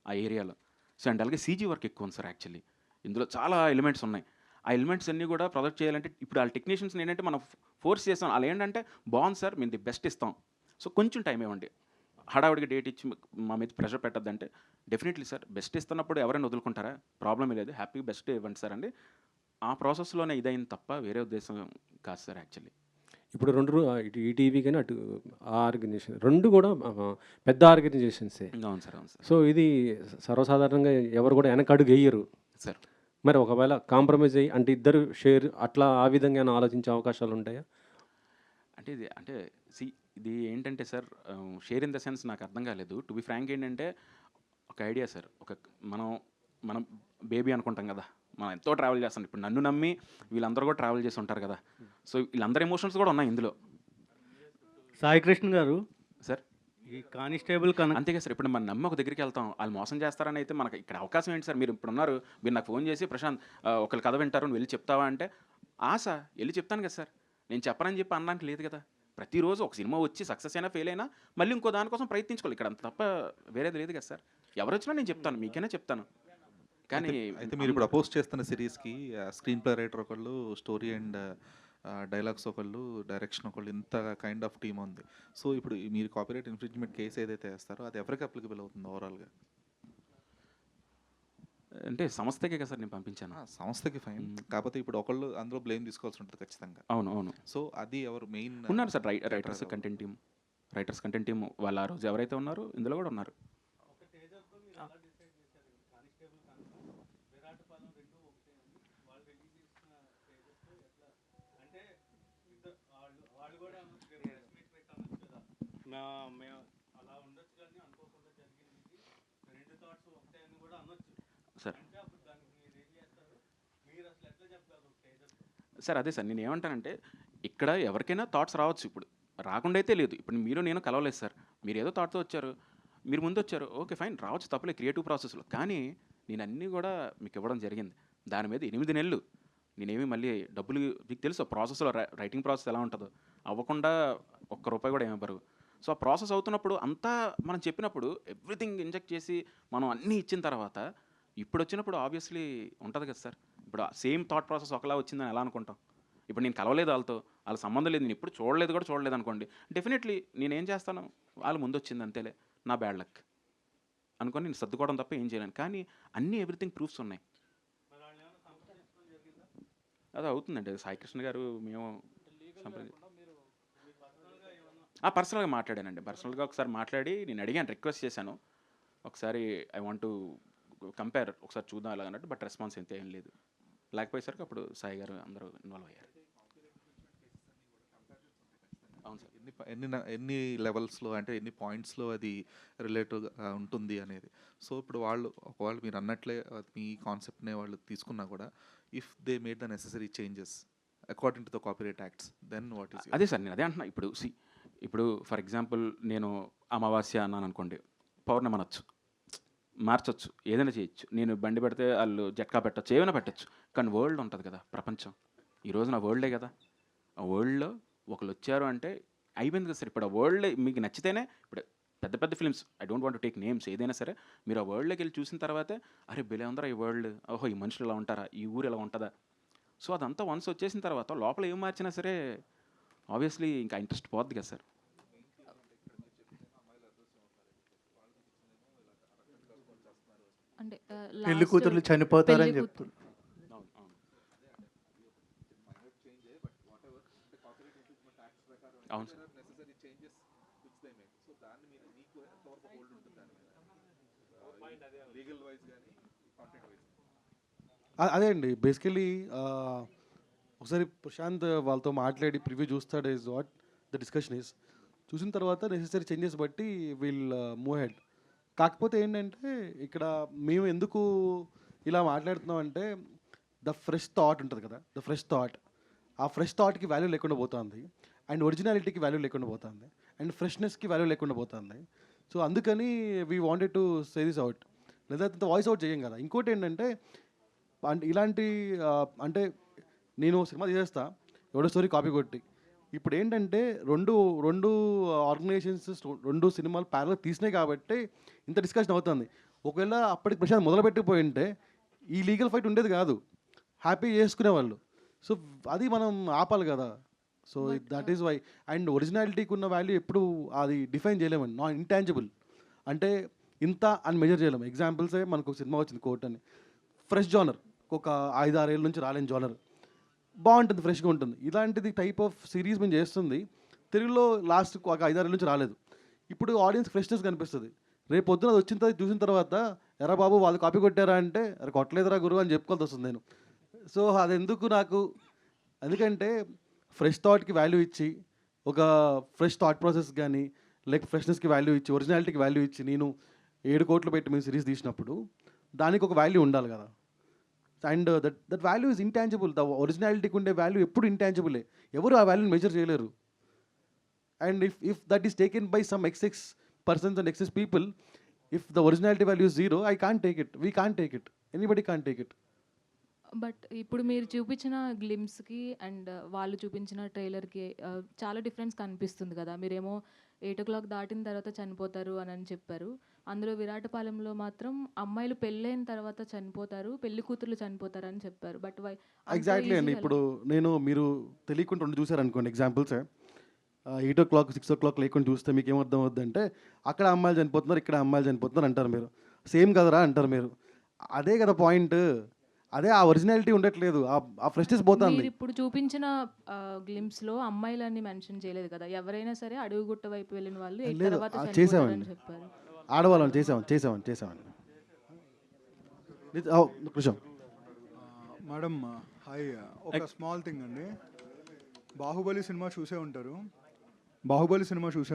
ఆ ఏరియాలో. సో అండ్ అలాగే CG వర్క్ ఎక్కువ ఉంది సార్. యాక్చువల్లీ ఇందులో చాలా ఎలిమెంట్స్ ఉన్నాయి. ఆ ఎలిమెంట్స్ అన్నీ కూడా ప్రొజెక్ట్ చేయాలంటే ఇప్పుడు వాళ్ళ టెక్నీషియన్స్ ఏంటంటే మనం ఫోర్స్ చేస్తాం, వాళ్ళు ఏంటంటే బాగుంది సార్ మేము ది బెస్ట్ ఇస్తాం, సో కొంచెం టైం ఇవ్వండి, హడావుడికి డేట్ ఇచ్చి మా మీద ప్రెషర్ పెట్టద్దంటే, డెఫినెట్లీ సార్ బెస్ట్ ఇస్తున్నప్పుడు ఎవరైనా వదులుకుంటారా, ప్రాబ్లం లేదు, హ్యాపీ బెస్ట్ ఇవ్వండి సార్ అండి. ఆ ప్రాసెస్లోనే ఇదైంది తప్ప వేరే ఉద్దేశం కాదు సార్. యాక్చువల్లీ ఇప్పుడు ఇటు ఈటీవీ కానీ అటు ఆ ఆర్గనైజేషన్ రెండు కూడా పెద్ద ఆర్గనైజేషన్సే. అవును సార్, అవును సార్. సో ఇది సర్వసాధారణంగా ఎవరు కూడా వెనక అడుగు వేయరు సార్. మరి ఒకవేళ కాంప్రమైజ్ అయ్యి అంటే ఇద్దరు షేర్ అట్లా ఆ విధంగా ఆలోచించే అవకాశాలు ఉంటాయా? అంటే ఇది ఏంటంటే sir, share in the sense నాకు అర్థం కాలేదు. టు బి ఫ్రాంక్ ఏంటంటే ఒక ఐడియా సార్, మనం బేబీ అనుకుంటాం కదా, మనం ఎంతో ట్రావెల్ చేస్తాం. ఇప్పుడు నన్ను నమ్మి వీళ్ళందరూ కూడా ట్రావెల్ చేసి ఉంటారు కదా, సో వీళ్ళందరి ఎమోషన్స్ కూడా ఉన్నాయి ఇందులో. సాయి కృష్ణ గారు సార్, ఈ కానిస్టేబుల్ అంతేగా సార్, ఇప్పుడు మనం నమ్మి ఒక దగ్గరికి వెళ్తాం, వాళ్ళు మోసం చేస్తారని అయితే మనకి ఇక్కడ అవకాశం ఏంటి సార్? మీరు ఇప్పుడు ఉన్నారు, మీరు నాకు ఫోన్ చేసి ప్రశాంత్ ఒకళ్ళు కథ వింటారు, నువ్వు వెళ్ళి చెప్తావా అంటే ఆశ వెళ్ళి చెప్తాను కదా సార్. నేను చెప్పనని చెప్పి అనడానికి లేదు కదా. ప్రతిరోజు ఒక సినిమా వచ్చి సక్సెస్ అయినా ఫెయిల్ అయినా మళ్ళీ ఇంకో దానికోసం ప్రయత్నించుకోవాలి, ఇక్కడ అంత తప్ప వేరేది లేదు కదా సార్. ఎవరు వచ్చినా నేను చెప్తాను, మీకైనా చెప్తాను. కానీ అయితే మీరు ఇప్పుడు అపోజ్ చేస్తున్న సిరీస్కి స్క్రీన్ ప్లే రైటర్ ఒకళ్ళు, స్టోరీ అండ్ డైలాగ్స్ ఒకళ్ళు, డైరెక్షన్ ఒకళ్ళు, ఇంత కైండ్ ఆఫ్ టీమ్ ఉంది. సో ఇప్పుడు మీరు కాపీరైట్ ఇన్ఫ్రింజ్మెంట్ కేసు ఏదైతే వేస్తారో అది ఎవరికి అప్లికబుల్ అవుతుంది ఓవరాల్గా? అంటే సంస్థకే కదా సార్ నేను పంపించాను. సంస్థకి ఫైన్, కాకపోతే ఇప్పుడు ఒకళ్ళు అందులో బ్లేమ్ తీసుకోవాల్సి ఉంటుంది ఖచ్చితంగా. అవును. సో అది ఎవరు మెయిన్ ఉన్నారు సార్, రైటర్స్ కంటెంట్ టీమ్ వాళ్ళు ఆ రోజు ఎవరైతే ఉన్నారో ఇందులో కూడా ఉన్నారు. సార్ అదే సార్, నేను ఏమంటానంటే ఇక్కడ ఎవరికైనా థాట్స్ రావచ్చు, ఇప్పుడు రాకుండా అయితే లేదు. ఇప్పుడు మీరు నేను కలవలేదు సార్, మీరు ఏదో థాట్తో వచ్చారు, మీరు ముందు వచ్చారు, ఓకే ఫైన్, రావచ్చు తప్పలే క్రియేటివ్ ప్రాసెస్లో. కానీ నేను అన్నీ కూడా మీకు ఇవ్వడం జరిగింది. దాని మీద 8 నెలలు నేనేమి మళ్ళీ డబ్బులు, మీకు తెలుసు ప్రాసెస్లో రైటింగ్ ప్రాసెస్ ఎలా ఉంటుందో, అవ్వకుండా ₹1 కూడా ఏమివ్వరు. సో ఆ ప్రాసెస్ అవుతున్నప్పుడు అంతా మనం చెప్పినప్పుడు ఎవ్రీథింగ్ ఇంజెక్ట్ చేసి మనం అన్నీ ఇచ్చిన తర్వాత ఇప్పుడు వచ్చినప్పుడు ఆబ్వియస్లీ ఉంటుంది కదా సార్. ఇప్పుడు సేమ్ థాట్ ప్రాసెస్ ఒకలా వచ్చిందని ఎలా అనుకుంటాం? ఇప్పుడు నేను కలవలేదు వాళ్ళ సంబంధం లేదు, నేను ఇప్పుడు చూడలేదు అనుకోండి, డెఫినెట్లీ నేనేం చేస్తాను, వాళ్ళు ముందు వచ్చింది అంతేలే, నా బ్యాడ్ లక్ అనుకొని నేను సర్దుకోవడం తప్ప ఏం చేయలేను. కానీ అన్నీ ఎవ్రీథింగ్ ప్రూఫ్స్ ఉన్నాయి. అది అవుతుందండి. సాయి కృష్ణ గారు మేము పర్సనల్గా మాట్లాడానండి. పర్సనల్గా ఒకసారి మాట్లాడి నేను అడిగాను, రిక్వెస్ట్ చేశాను, ఒకసారి ఐ వాంట్ టు కంపేర్, ఒకసారి చూద్దాం అలాగ అన్నట్టు. బట్ రెస్పాన్స్ అయితే ఏం లేదు. లేకపోయేసరికి అప్పుడు సాయి గారు అందరూ ఇన్వాల్వ్ అయ్యారు. అవును సార్. ఎన్ని లెవెల్స్లో అంటే ఎన్ని పాయింట్స్లో అది రిలేటివ్గా ఉంటుంది అనేది. సో ఇప్పుడు ఒకవేళ మీరు అన్నట్లే మీ కాన్సెప్ట్నే వాళ్ళు తీసుకున్నా కూడా, if they made the necessary changes according to the copyright acts, then what is అదే సార్ నేను అదే అంటున్నా. ఇప్పుడు ఫర్ ఎగ్జాంపుల్ నేను అమావాస్య అన్నాను అనుకోండి, పౌర్ణమి అనొచ్చు, మార్చొచ్చు, ఏదైనా చేయొచ్చు. నేను బండి పెడితే వాళ్ళు జట్కా పెట్టచ్చు, ఏమైనా పెట్టచ్చు. కానీ వరల్డ్ ఉంటుంది కదా, ప్రపంచం. ఈ రోజు నా వరల్డే కదా. ఆ వరల్డ్లో ఒకళ్ళు వచ్చారు అంటే అయిపోయింది కదా సార్. ఇప్పుడు ఆ వరల్డ్ మీకు నచ్చితేనే, ఇప్పుడు పెద్ద పెద్ద films, I don't want to take names, ఏదైనా సరే మీరు ఆ వరల్డ్లోకి వెళ్ళి చూసిన తర్వాతే అరే బెలే ఉందరా ఈ వరల్డ్, ఓహో ఈ మనుషులు ఇలా ఉంటారా, ఈ ఊరు ఇలా ఉంటుందా. సో అదంతా వన్స్ వచ్చేసిన తర్వాత లోపల ఏం మార్చినా సరే ఆబ్వియస్లీ ఇంకా ఇంట్రెస్ట్ పోద్ది కదా సార్. అంటే పెళ్లి కూతుర్లు చనిపోతారని పెళ్లి చెప్తున్నారు. అవును సార్. అదే అండి బేసికలీ ఒకసారి ప్రశాంత్ వాళ్ళతో మాట్లాడి ప్రివ్యూ చూస్తాడు is what the discussion is. చూసిన తర్వాత నెసెసరీ చేంజెస్ బట్టి విల్ మూవ్ హెడ్. కాకపోతే ఏంటంటే ఇక్కడ మేము ఎందుకు ఇలా మాట్లాడుతున్నాం అంటే ద ఫ్రెష్ థాట్ ఉంటుంది కదా, ద ఫ్రెష్ థాట్, ఆ ఫ్రెష్ థాట్కి వాల్యూ లేకుండా పోతుంది, అండ్ ఒరిజినాలిటీకి వాల్యూ లేకుండా పోతుంది, అండ్ ఫ్రెష్నెస్కి వాల్యూ లేకుండా పోతుంది. సో అందుకని we wanted to say this out, లేదా వాయిస్ అవుట్ చేయం కదా. ఇంకోటి ఏంటంటే అంటే ఇలాంటి అంటే నేను సినిమా తీసేస్తా ఎవడో స్టోరీ కాపీ కొట్టి, ఇప్పుడు ఏంటంటే రెండు ఆర్గనైజేషన్స్ రెండు సినిమాలు ప్యారల్ తీసినాయి కాబట్టి ఇంత డిస్కషన్ అవుతుంది. ఒకవేళ అప్పటికి ప్రశాంత్ మొదలుపెట్టిపోయి ఉంటే ఈ లీగల్ ఫైట్ ఉండేది కాదు, హ్యాపీ చేసుకునేవాళ్ళు. సో అది మనం ఆపాలి కదా. So that is why. And ఒరిజినాలిటీకి ఉన్న వాల్యూ ఎప్పుడు అది డిఫైన్ చేయలేమండి, నాట్ ఇంటాంజిబుల్. అంటే ఇంత అని మెజర్ చేయలేము. ఎగ్జాంపుల్సే మనకు ఒక సినిమా వచ్చింది కోర్ట్ అని, ఫ్రెష్ జానర్, ఒక 5-6 ఏళ్ళ నుంచి రాలేని జానర్, బాగుంటుంది, ఫ్రెష్గా ఉంటుంది. ఇలాంటిది టైప్ ఆఫ్ సిరీస్ మేము చేస్తుంది తెలుగులో లాస్ట్ ఒక 5-6 ఏళ్ళ నుంచి రాలేదు. ఇప్పుడు ఆడియన్స్ ఫ్రెష్నెస్ కనిపిస్తుంది. రేపు పొద్దున అది వచ్చిన తర్వాత చూసిన తర్వాత ఎరా బాబు వాళ్ళు కాపీ కొట్టారా అంటే అరే కొట్టలేదురా గురువు అని చెప్పుకోవాల్సి వస్తుంది నేను. సో అది ఎందుకు నాకు, ఎందుకంటే ఫ్రెష్ థాట్కి వాల్యూ ఇచ్చి, ఒక ఫ్రెష్ థాట్ ప్రాసెస్ కానీ లైక్ ఫ్రెష్నెస్కి వాల్యూ ఇచ్చి, ఒరిజినాలిటీకి వాల్యూ ఇచ్చి నేను 7 కోట్లు పెట్టి మేము సిరీస్ తీసినప్పుడు దానికి ఒక వాల్యూ ఉండాలి కదా. And that value is intangible. The ఒరిజినాలిటీకి ఉండే వాల్యూ ఎప్పుడు ఇంటాంజిబులే, ఎవరు ఆ వాల్యూని మెజర్ చేయలేరు. And if that is taken by some excess persons and excess people, if the originality value is 0, I can't take it, we can't take it, anybody can't take it. But ఇప్పుడు మీరు చూపించిన గ్లిమ్స్కి and వాళ్ళు చూపించిన ట్రైలర్కి చాలా difference కనిపిస్తుంది కదా. మీరేమో 8 o'clock దాటిన తర్వాత చనిపోతారు అని చెప్పారు. అందులో విరాటపాలెంలో మాత్రం అమ్మాయిలు పెళ్ళైన తర్వాత చనిపోతారు, పెళ్లి కూతుర్లు చనిపోతారు అని చెప్పారు. బట్ ఎగ్జాక్ట్లీ అండి. ఇప్పుడు నేను మీరు తెలియకుండా 2 చూసారనుకోండి ఎగ్జాంపుల్సే, 8 o'clock 6 o'clock లేకుండా చూస్తే మీకు ఏమర్థం అవుద్దంటే అక్కడ అమ్మాయిలు చనిపోతున్నారు, ఇక్కడ అమ్మాయిలు చనిపోతున్నారు అంటారు మీరు. సేమ్ కదరా అంటారు మీరు. అదే కదా పాయింట్. అదే ఆ ఒరిజినాలిటీ ఉండట్లేదు, ఆ ఫ్రెష్నెస్ పోతుంది. మీరు ఇప్పుడు చూపించిన గ్లిమ్స్లో అమ్మాయిలని మెన్షన్ చేయలేదు కదా. ఎవరైనా సరే అడుగుగుట్ట వైపు వెళ్ళిన వాళ్ళు లేదు, తర్వాత చేసామండి, చెప్పారు. ఆడవాళ్ళని చేసామండి. కృష్ణ మేడం హాయ్, ఒక స్మాల్ థింగ్ అండి. బాహుబలి సినిమా చూసే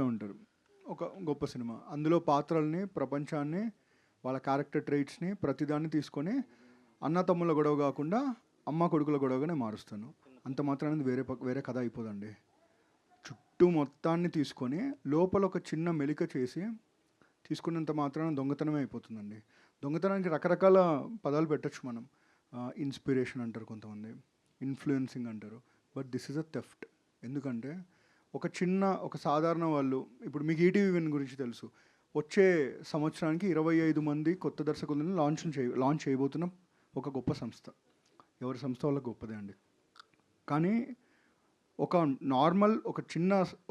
ఉంటారు. ఒక గొప్ప సినిమా. అందులో పాత్రల్ని, ప్రపంచాన్ని, వాళ్ళ క్యారెక్టర్ ట్రైట్స్ని ప్రతిదాన్ని తీసుకొని అన్న తమ్ముళ్ళ గొడవ కాకుండా అమ్మ కొడుకుల గొడవగానే మారుస్తాను. అంత మాత్రాన్ని వేరే కథ అయిపోదండి. చుట్టూ మొత్తాన్ని తీసుకొని లోపల ఒక చిన్న మెలిక చేసి తీసుకున్నంత మాత్రాన దొంగతనమే అయిపోతుందండి. దొంగతనానికి రకరకాల పదాలు పెట్టచ్చు మనం. ఇన్స్పిరేషన్ అంటారు కొంతమంది, ఇన్ఫ్లుయెన్సింగ్ అంటారు. But this is a theft. ఎందుకంటే ఒక సాధారణ వాళ్ళు, ఇప్పుడు మీకు ఈటీవీ విన్ గురించి తెలుసు, వచ్చే సంవత్సరానికి 25 మంది కొత్త దర్శకులను లాంచ్ చేయబోతున్న ఒక గొప్ప సంస్థ. ఎవరి సంస్థ వల్ల గొప్పదే అండి. కానీ ఒక నార్మల్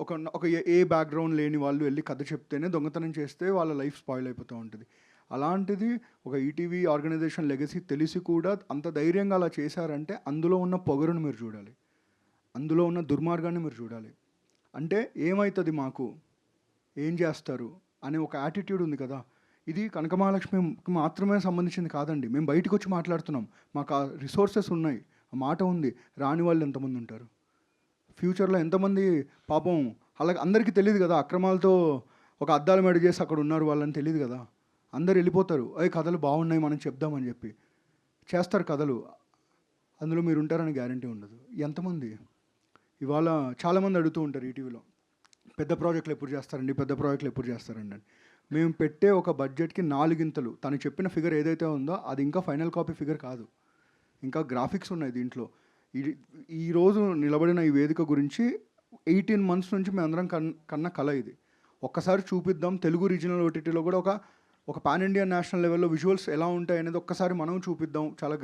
ఒక ఏ బ్యాక్గ్రౌండ్ లేని వాళ్ళు వెళ్ళి కథ చెప్తేనే దొంగతనం చేస్తే వాళ్ళ లైఫ్ స్పాయిల్ అయిపోతూ ఉంటుంది. అలాంటిది ఒక ఈటీవీ ఆర్గనైజేషన్ లెగసీ తెలిసి కూడా అంత ధైర్యంగా అలా చేశారంటే అందులో ఉన్న పొగరును మీరు చూడాలి, అందులో ఉన్న దుర్మార్గాన్ని మీరు చూడాలి. అంటే ఏమవుతుంది, మాకు ఏం చేస్తారు అనే ఒక యాటిట్యూడ్ ఉంది కదా. ఇది కనకమహాలక్ష్మికి మాత్రమే సంబంధించింది కాదండి. మేము బయటకు వచ్చి మాట్లాడుతున్నాం, మాకు ఆ రిసోర్సెస్ ఉన్నాయి, ఆ మాట ఉంది. రాని వాళ్ళు ఎంతమంది ఉంటారు ఫ్యూచర్లో, ఎంతమంది పాపం అలాగే అందరికీ తెలియదు కదా. అక్రమాలతో ఒక అద్దాల మేడ చేసి అక్కడ ఉన్నారు వాళ్ళని తెలియదు కదా. అందరు వెళ్ళిపోతారు, కథలు బాగున్నాయి మనం చెప్దామని చెప్పి చేస్తారు కథలు. అందులో మీరు ఉంటారని గ్యారంటీ ఉండదు. ఎంతమంది ఇవాళ చాలామంది అడుగుతూ ఉంటారు ఈటీవీలో, పెద్ద ప్రాజెక్టులు ఎప్పుడు చేస్తారండి, పెద్ద ప్రాజెక్టులు ఎప్పుడు చేస్తారండి అని. మేము పెట్టే ఒక బడ్జెట్కి 4 ఇంతలు తను చెప్పిన ఫిగర్ ఏదైతే ఉందో అది ఇంకా ఫైనల్ కాపీ ఫిగర్ కాదు, ఇంకా గ్రాఫిక్స్ ఉన్నాయి దీంట్లో. ఈరోజు నిలబడిన ఈ వేదిక గురించి 18 months నుంచి మేమందరం కన్న కళ ఇది. ఒక్కసారి చూపిద్దాం, తెలుగు రీజనల్ ఓటీటీలో కూడా ఒక పాన్ ఇండియా నేషనల్ లెవెల్లో విజువల్స్ ఎలా ఉంటాయి అనేది ఒక్కసారి మనం చూపిద్దాం, చాలా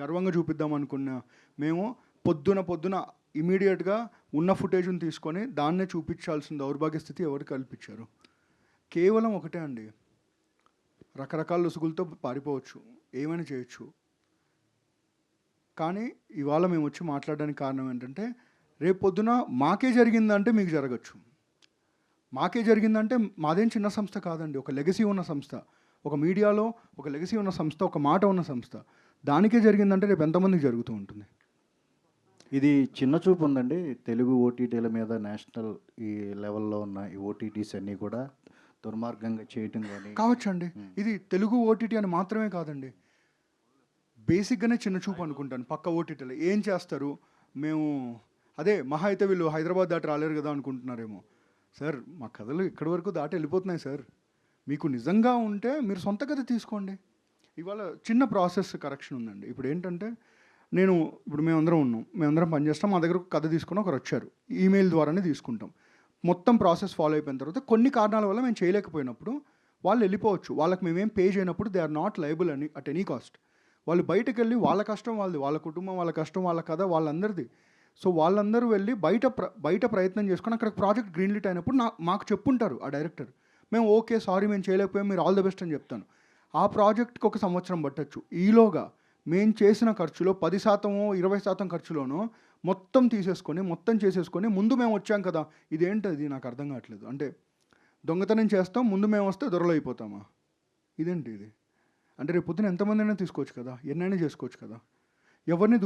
గర్వంగా చూపిద్దాం అనుకున్నా మేము. పొద్దున ఇమీడియట్గా ఉన్న ఫుటేజ్ని తీసుకొని దాన్నే చూపించాల్సిన దౌర్భాగ్య స్థితి ఎవరు కల్పించారు? కేవలం ఒకటే అండి, రకరకాల లొసుగులతో పారిపోవచ్చు, ఏమైనా చేయొచ్చు. కానీ ఇవాళ మేము వచ్చి మాట్లాడడానికి కారణం ఏంటంటే, రేపు పొద్దున మాకే జరిగిందంటే మీకు జరగచ్చు. మాకే జరిగిందంటే మాదేం చిన్న సంస్థ కాదండి, ఒక లెగసీ ఉన్న సంస్థ, ఒక మీడియాలో ఒక లెగసీ ఉన్న సంస్థ, ఒక మాట ఉన్న సంస్థ. దానికే జరిగిందంటే రేపు ఎంతమందికి జరుగుతూ ఉంటుంది? ఇది చిన్న చూపు ఉందండి తెలుగు ఓటీటీల మీద. నేషనల్ ఈ లెవెల్లో ఉన్న ఈ ఓటీటీస్ అన్నీ కూడా దుర్మార్గంగా చేయటం కానీ కావచ్చండి. ఇది తెలుగు ఓటీటీ అని మాత్రమే కాదండి, బేసిక్గానే చిన్న చూపు అనుకుంటాను. పక్క ఓటీటీలు ఏం చేస్తారు, మేము అదే మహా అయితే వీళ్ళు హైదరాబాద్ దాటి రాలేరు కదా అనుకుంటున్నారేమో. సార్ మా కథలు ఇక్కడి వరకు దాటి వెళ్ళిపోతున్నాయి సార్. మీకు నిజంగా ఉంటే మీరు సొంత కథ తీసుకోండి. ఇవాళ చిన్న ప్రాసెస్ కరెక్షన్ ఉందండి. ఇప్పుడు ఏంటంటే ఇప్పుడు మేమందరం ఉన్నాం, మేమందరం పనిచేస్తాం, మా దగ్గర కథ తీసుకుని ఒకరు వచ్చారు, ఈమెయిల్ ద్వారానే తీసుకుంటాం. మొత్తం ప్రాసెస్ ఫాలో అయిపోయిన తర్వాత కొన్ని కారణాల వల్ల మేము చేయలేకపోయినప్పుడు వాళ్ళు వెళ్ళిపోవచ్చు. వాళ్ళకి మేమేం పే చేయనప్పుడు దే ఆర్ నాట్ లయబుల్ అని అట్ ఎనీ కాస్ట్. వాళ్ళు బయటకు వెళ్ళి వాళ్ళ కష్టం వాళ్ళది, వాళ్ళ కుటుంబం వాళ్ళ కష్టం, వాళ్ళ కథ వాళ్ళందరిది. సో వాళ్ళందరూ వెళ్ళి బయట ప్రయత్నం చేసుకొని అక్కడ ప్రాజెక్ట్ గ్రీన్లిట్ అయినప్పుడు మాకు చెప్పుంటారు ఆ డైరెక్టర్, మేము ఓకే సారీ మేము చేయలేకపోయాం, మీరు ఆల్ ద బెస్ట్ అని చెప్తాను. ఆ ప్రాజెక్ట్కి 1 సంవత్సరం పట్టచ్చు. ఈలోగా మేము చేసిన ఖర్చులో 10% 20% ఖర్చులోనో మొత్తం తీసేసుకొని మొత్తం చేసేసుకొని ముందు మేము వచ్చాం కదా, ఇదేంటది నాకు అర్థం కావట్లేదు. అంటే దొంగతనం చేస్తాం, ముందు మేము వస్తే దొరలు అయిపోతామా? ఇదేంటి ఇది? అంటే రేపు పొద్దున ఎంతమంది అయినా తీసుకోవచ్చు కదా, ఎన్నైనా చేసుకోవచ్చు కదా. ఎవరిని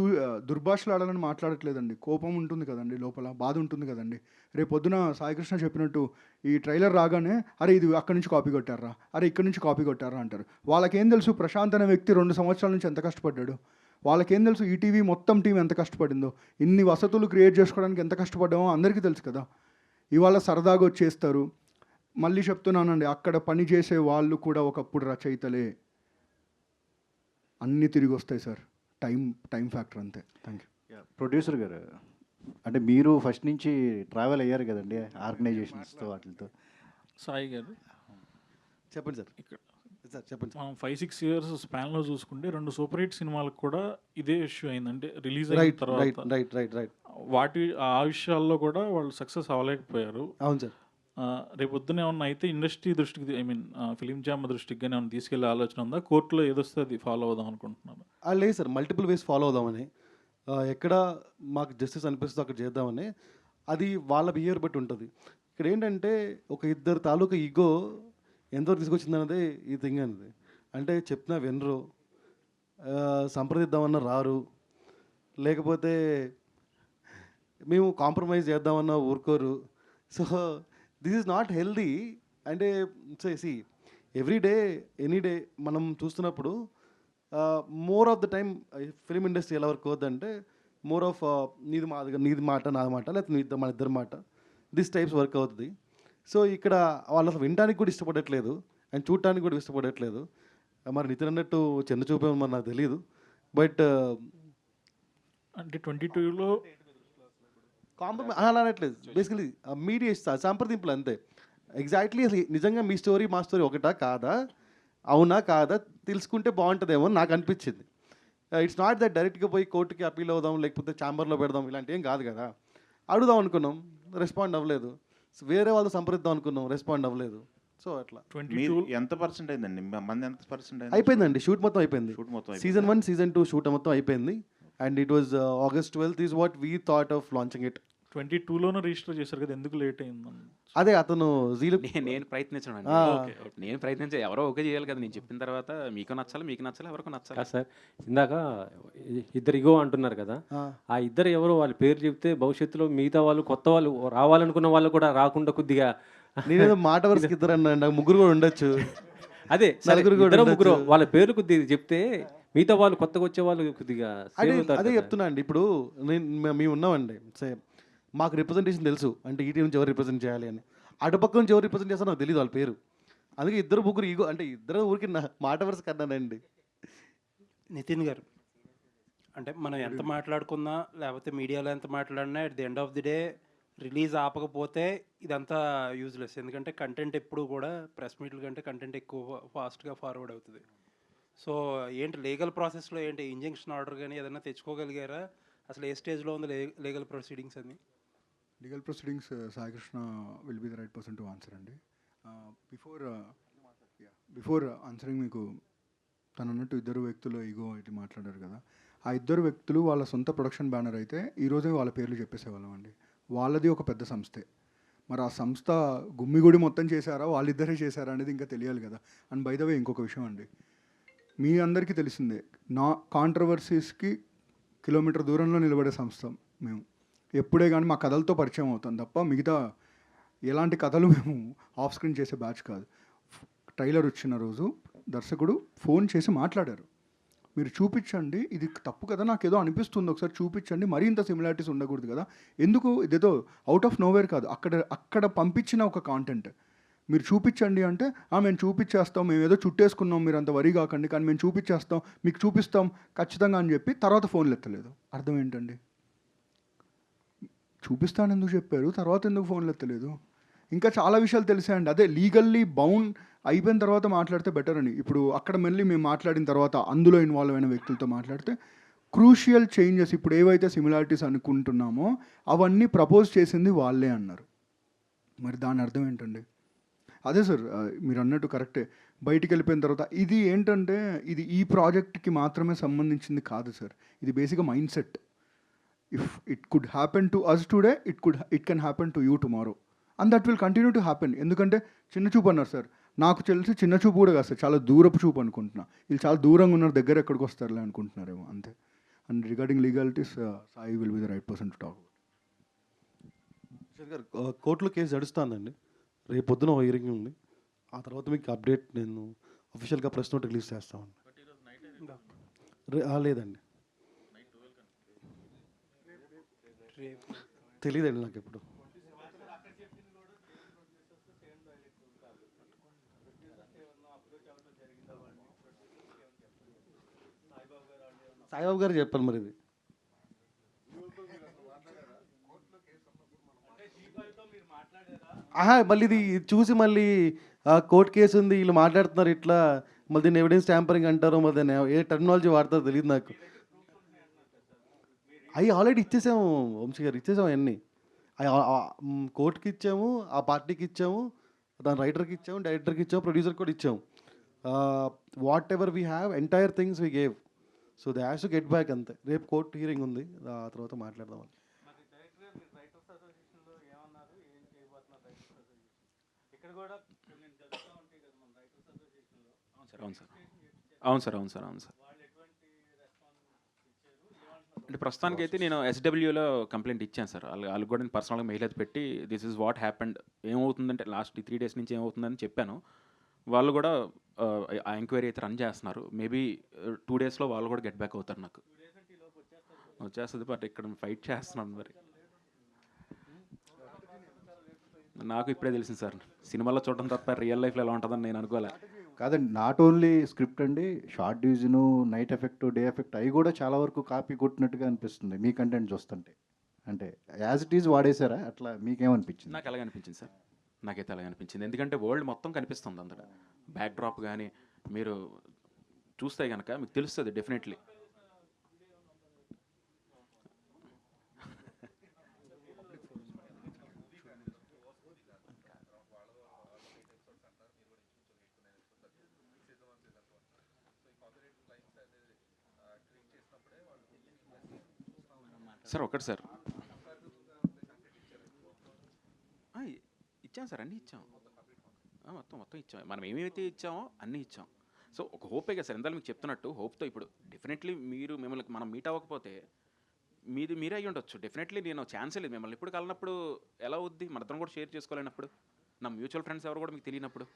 దుర్భాషలు ఆడాలని మాట్లాడట్లేదండి. కోపం ఉంటుంది కదండి, లోపల బాధ ఉంటుంది కదండి. రేపు పొద్దున సాయికృష్ణ చెప్పినట్టు ఈ ట్రైలర్ రాగానే అరే ఇది అక్కడి నుంచి కాపీ కొట్టారా, అరే ఇక్కడి నుంచి కాపీ కొట్టారా అంటారు. వాళ్ళకేం తెలుసు ప్రశాంత్ అనే వ్యక్తి 2 సంవత్సరాల నుంచి ఎంత కష్టపడ్డాడు? వాళ్ళకేం తెలుసు ఈటీవీ మొత్తం టీం ఎంత కష్టపడిందో, ఇన్ని వసతులు క్రియేట్ చేసుకోవడానికి ఎంత కష్టపడ్డామో అందరికీ తెలుసు కదా. ఇవాళ సరదాగా వచ్చేస్తారు. మళ్ళీ చెప్తున్నానండి, అక్కడ పని చేసే వాళ్ళు కూడా ఒకప్పుడు రచయితలే. అన్నీ తిరిగి వస్తాయి సార్, టైం ఫ్యాక్టర్ అంతే. Thank you. ప్రొడ్యూసర్ గారు, అంటే మీరు ఫస్ట్ నుంచి ట్రావెల్ అయ్యారు కదండి ఆర్గనైజేషన్స్తో వాటితో. సాయి గారు చెప్పండి సార్. ఇక్కడ సార్ చెప్పండి. మనం 5-6 years స్పాన్లో చూసుకుంటే 2 సూపర్ హిట్ సినిమాలకు కూడా ఇదే ఇష్యూ అయింది. అంటే రిలీజ్ అయిన తర్వాత ఆ విషయాల్లో కూడా వాళ్ళు సక్సెస్ అవ్వలేకపోయారు. అవును సార్. రేపు పొద్దున ఏమన్నా అయితే ఇండస్ట్రీ దృష్టికి, ఐ మీన్ ఫిలిం జామ్ దృష్టికి కానీ ఏమైనా తీసుకెళ్లే ఆలోచన ఉందా? కోర్టులో ఏదొస్తే అది ఫాలో అవుదాం అనుకుంటున్నాను. లేదు సార్, మల్టిపుల్ వేస్ ఫాలో అవుదామని, ఎక్కడ మాకు జస్టిస్ అనిపిస్తుందో అక్కడ చేద్దామని. అది వాళ్ళ బిహేవియర్ బట్టి ఉంటుంది. ఇక్కడ ఏంటంటే ఒక ఇద్దరు తాలూకా ఈగో ఎంతవరకు తీసుకొచ్చిందన్నది ఈ థింగ్ అనేది. అంటే చెప్పినా వినరు, సంప్రదిద్దామన్నా రారు, లేకపోతే మేము కాంప్రమైజ్ చేద్దామన్నా ఊరుకోరు. So this is not healthy. అంటే ఎవ్రీ డే ఎనీ డే మనం చూస్తున్నప్పుడు more of the time film industry ఎలా వర్క్ అవుతుందంటే మోర్ ఆఫ్ నీది మాట నాది మాట, లేకపోతే మన ఇద్దరి మాట, దిస్ టైప్స్ వర్క్ అవుతుంది. సో ఇక్కడ వాళ్ళు అసలు వినడానికి కూడా ఇష్టపడట్లేదు అండ్ చూడటానికి కూడా ఇష్టపడట్లేదు. మరి నితిన్ అన్నట్టు చిన్న చూపేమో మరి నాకు తెలియదు. బట్ అంటే 22లో కాంప్రమైజ్ అలా అనట్లేదు. బేసికలీ మీడియేషన్ సంప్రదింపులు అంతే. ఎగ్జాక్ట్లీ అసలు నిజంగా మీ స్టోరీ మా స్టోరీ ఒకటా కాదా, అవునా కాదా తెలుసుకుంటే బాగుంటుందేమో నాకు అనిపించింది. ఇట్స్ నాట్ దట్ డైరెక్ట్గా పోయి కోర్టుకి అప్పీల్ అవుదాం, లేకపోతే ఛాంబర్లో పెడదాం, ఇలాంటి ఏం కాదు కదా. అడుగుదాం అనుకున్నాం, రెస్పాండ్ అవ్వలేదు. వేరే వాళ్ళు సంప్రదిద్దాం అనుకున్నాం, రెస్పాండ్ అవ్వలేదు. సో అట్లా. ఎంత పర్సెంట్ అయిందండి? మంది ఎంత పర్సెంట్ అయిపోయిందండి? షూట్ మొత్తం అయిపోయింది. సీజన్ 1 సీజన్ 2 షూట్ మొత్తం అయిపోయింది. And it was August 12th is what we thought of launching it. 22లోనే రిజిస్టర్ చేశారు కదా, ఎందుకు లేట్ అయింది? అదే అతను నేను ప్రయత్నించాను. నేను ప్రయత్నించా, ఎవరో ఓకే చేయాలి కదా. నేను చెప్పిన తర్వాత మీకు నచ్చాలి, మీకు నచ్చాలి, ఎవరికి నచ్చాలి. సార్ ఇందాక ఇద్దరు ఇగో అంటున్నారు కదా, ఆ ఇద్దరు ఎవరో వాళ్ళ పేరు చెప్తే భవిష్యత్తులో మిగతా వాళ్ళు కొత్త వాళ్ళు రావాలనుకున్న వాళ్ళు కూడా రాకుండా కొద్దిగా నేనేదో మాట వరుసకి ఇద్దరు అన్నా, ముగ్గురు కూడా ఉండొచ్చు. అదే నలుగురు ముగ్గురు వాళ్ళ పేర్లు కొద్దిగా చెప్తే మిగతా వాళ్ళు కొత్తగా వచ్చే వాళ్ళు కొద్దిగా అదే సేవ్ అవుతారు అదే కదా. చెప్తున్నా అండి. ఇప్పుడు మేము ఉన్నామండి, మాకు రిప్రజెంటేషన్ తెలుసు, అంటే ఈటీ నుంచి ఎవరు రిప్రజెంట్ చేయాలి అని. అటుపక్క నుంచి ఎవరు రిప్రజెంట్ చేస్తారో నాకు తెలియదు వాళ్ళ పేరు. అందుకే ఇద్దరు ముగ్గురు ఈగో, అంటే ఇద్దరు ఊరికి మాట వరుస కన్నానండి. నితిన్ గారు, అంటే మనం ఎంత మాట్లాడుకున్నా లేకపోతే మీడియాలో ఎంత మాట్లాడినా at the end of the day release ఆపకపోతే ఇదంతా యూజ్లెస్. ఎందుకంటే కంటెంట్ ఎప్పుడు కూడా ప్రెస్ మీట్ల కంటే కంటెంట్ ఎక్కువ ఫాస్ట్గా ఫార్వర్డ్ అవుతుంది. సో ఏంటి లీగల్ ప్రాసెస్లో ఏంటి ఇంజంక్షన్ ఆర్డర్ కానీ ఏదైనా తెచ్చుకోగలిగారా? అసలు ఏ స్టేజ్లో ఉంది లీగల్ ప్రొసీడింగ్స్ అని? Legal proceedings Saikrishna will be the right person to answer అండి. బిఫోర్ ఆన్సరింగ్, మీకు తను అన్నట్టు ఇద్దరు వ్యక్తులు ఈగో ఇది మాట్లాడారు కదా, ఆ ఇద్దరు వ్యక్తులు వాళ్ళ సొంత ప్రొడక్షన్ బ్యానర్ అయితే ఈరోజే వాళ్ళ పేర్లు చెప్పేసేవాళ్ళం అండి. వాళ్ళది ఒక పెద్ద సంస్థే. మరి ఆ సంస్థ గుమ్మిగూడి మొత్తం చేశారా, వాళ్ళిద్దరే చేశారా అనేది ఇంకా తెలియాలి కదా. అండ్ బై ద వే ఇంకొక విషయం అండి, మీ అందరికీ తెలిసిందే, నా కాంట్రవర్సీస్కి కిలోమీటర్ దూరంలో నిలబడే సంస్థ మేము. ఎప్పుడే కానీ మా కథలతో పరిచయం అవుతాం తప్ప మిగతా ఎలాంటి కథలు మేము ఆఫ్ స్క్రీన్ చేసే బ్యాచ్ కాదు. ట్రైలర్ వచ్చిన రోజు దర్శకుడు ఫోన్ చేసి మాట్లాడారు, మీరు చూపించండి, ఇది తప్పు కదా, నాకు ఏదో అనిపిస్తుంది, ఒకసారి చూపించండి, మరీ ఇంత సిమిలారిటీస్ ఉండకూడదు కదా, ఎందుకు ఇదేదో అవుట్ ఆఫ్ నోవేర్ కాదు, అక్కడ పంపించిన ఒక కాంటెంట్ మీరు చూపించండి అంటే, మేము చూపించేస్తాం, మేము ఏదో చుట్టేసుకున్నాం, మీరు అంత వరి కాకండి, కానీ మేము చూపించేస్తాం, మీకు చూపిస్తాం ఖచ్చితంగా అని చెప్పి తర్వాత ఫోన్లు ఎత్తలేదు. అర్థం ఏంటండి? చూపిస్తాను ఎందుకు చెప్పారు, తర్వాత ఎందుకు ఫోన్లు ఎత్తలేదు? ఇంకా చాలా విషయాలు తెలిసాయండి. అదే లీగల్లీ బౌండ్ అయిపోయిన తర్వాత మాట్లాడితే బెటర్ అని. ఇప్పుడు అక్కడ మళ్ళీ మేము మాట్లాడిన తర్వాత అందులో ఇన్వాల్వ్ అయిన వ్యక్తులతో మాట్లాడితే క్రూషియల్ చేంజెస్, ఇప్పుడు ఏవైతే సిమిలారిటీస్ అనుకుంటున్నామో అవన్నీ ప్రపోజ్ చేసింది వాళ్ళే అన్నారు. మరి దాని అర్థం ఏంటండి? అదే సార్, మీరు అన్నట్టు కరెక్టే. బయటికి వెళ్ళిపోయిన తర్వాత ఇది ఏంటంటే, ఇది ఈ ప్రాజెక్ట్కి మాత్రమే సంబంధించింది కాదు సార్, ఇది బేసిక్గా mindset. If it could happen to us today, it can happen to you tomorrow, and that will continue to happen. ఎందుకంటే చిన్న చూపు అన్నారు సార్, నాకు తెలిసి చిన్న చూపు కూడా కాదు సార్, చాలా దూరపు చూపు అనుకుంటున్నా. వీళ్ళు చాలా దూరంగా ఉన్నారు, దగ్గర ఎక్కడికి వస్తారులే అనుకుంటున్నారేమో అంతే. And regarding legalities, Sai will be the right person to talk. గారు, కోర్టులో కేసు నడుస్తుందండి, రేపు పొద్దున ఒక హియరింగ్ ఉంది, ఆ తర్వాత మీకు అప్డేట్ నేను అఫీషియల్గా ప్రెస్ నోట్ రిలీజ్ చేస్తామండి. లేదండి, తెలియదండి నాకు ఎప్పుడు. సాయిబాబు గారు చెప్పాలి మరి ఇది. మళ్ళీ ఇది చూసి మళ్ళీ కోర్టు కేసు ఉంది, వీళ్ళు మాట్లాడుతున్నారు ఇట్లా, మళ్ళీ దీన్ని ఎవిడెన్స్ ట్యాంపరింగ్ అంటారు, మళ్ళీ దాన్ని ఏ టెక్నాలజీ వాడతారో తెలియదు నాకు. అవి ఆల్రెడీ ఇచ్చేసాము వంశీ గారు, ఇచ్చేసాము అవన్నీ. కోర్టుకి ఇచ్చాము, ఆ పార్టీకి ఇచ్చాము, దాని రైటర్కి ఇచ్చాము, డైరెక్టర్కి ఇచ్చాము, ప్రొడ్యూసర్కి కూడా ఇచ్చాము. What ever we have entire things we gave, so they has to get back అంతే. రేపు కోర్టు హియరింగ్ ఉంది, ఆ తర్వాత మాట్లాడదాం. అవును సార్. అంటే ప్రస్తుతానికి అయితే నేను ఎస్డబ్ల్యూలో కంప్లైంట్ ఇచ్చాను సార్. వాళ్ళకి కూడా నేను పర్సనల్గా మెయిల్ అయితే పెట్టి దిస్ ఇస్ వాట్ హ్యాపెండ్, ఏమవుతుందంటే లాస్ట్ 3 days నుంచి ఏమవుతుందని చెప్పాను. వాళ్ళు కూడా ఆ ఎంక్వైరీ అయితే రన్ చేస్తున్నారు. మేబీ 2 daysలో వాళ్ళు కూడా గెట్ బ్యాక్ అవుతారు. నాకు వచ్చేస్తుంది, బట్ ఇక్కడ ఫైట్ చేస్తున్నాను. మరి నాకు ఇప్పుడే తెలిసింది సార్, సినిమాలో చూడడం తప్ప రియల్ లైఫ్లో ఎలా ఉంటుందని నేను అనుకోలే. కాదండి, నాట్ ఓన్లీ స్క్రిప్ట్ అండి, short division, night effect, day effect అవి కూడా చాలా వరకు కాపీ కొట్టినట్టుగా అనిపిస్తుంది మీ కంటెంట్ చూస్తుంటే. అంటే యాజ్ ఇట్ ఈజ్ వాడేశారా? అట్లా మీకేమనిపించింది? నాకు అలాగే అనిపించింది సార్, నాకైతే అలాగే అనిపించింది. ఎందుకంటే వరల్డ్ మొత్తం కనిపిస్తుంది అందులో, బ్యాక్ డ్రాప్ కానీ మీరు చూస్తే కనుక మీకు తెలుస్తుంది డెఫినెట్లీ. సార్ ఒకటి సార్, ఇచ్చాం సార్, అన్నీ ఇచ్చాం, మొత్తం ఇచ్చాం. మనం ఏమైతే ఇచ్చామో అన్నీ ఇచ్చాం. సో ఒక హోపే కదా సార్, ఎందుకు మీకు చెప్తున్నట్టు హోప్తో ఇప్పుడు డెఫినెట్లీ మిమ్మల్ని మనం మీట్ అవ్వకపోతే మీరే అయ్యి ఉండొచ్చు. డెఫినెట్లీ నేను ఛాన్సే లేదు, మిమ్మల్ని ఇప్పుడు కలినప్పుడు ఎలా అవుద్ది, మనతో కూడా షేర్ చేసుకోలేనప్పుడు, నా మ్యూచువల్ ఫ్రెండ్స్ ఎవరు కూడా మీకు తెలియనప్పుడు.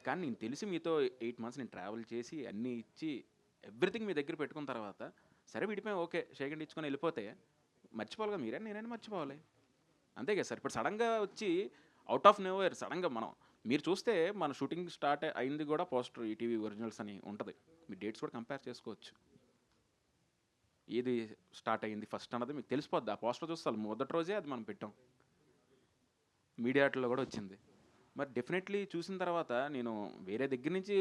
కానీ నేను తెలిసి మీతో 8 months నేను ట్రావెల్ చేసి అన్నీ ఇచ్చి ఎవ్రీథింగ్ మీ దగ్గర పెట్టుకున్న తర్వాత సరే విడిపోయి ఓకే షేకండ్ ఇచ్చుకొని వెళ్ళిపోతే మర్చిపోవాలి కదా, మీరే నేనైనా మర్చిపోవాలి అంతే కదా సార్. ఇప్పుడు సడన్గా వచ్చి అవుట్ ఆఫ్ నోవేర్ సడన్గా మీరు చూస్తే మన షూటింగ్ స్టార్ట్ అయింది కూడా పోస్టర్ ఈటీవీ ఒరిజినల్స్ అని ఉంటుంది, మీ డేట్స్ కూడా కంపేర్ చేసుకోవచ్చు. ఏది స్టార్ట్ అయ్యింది ఫస్ట్ అన్నది మీకు తెలిసిపోద్ది, ఆ పోస్టర్ చూస్తే మొదటి రోజే అది మనం పెట్టాం, మీడియాట్లో కూడా వచ్చింది. మరి డెఫినెట్లీ చూసిన తర్వాత నేను వేరే దగ్గర నుంచి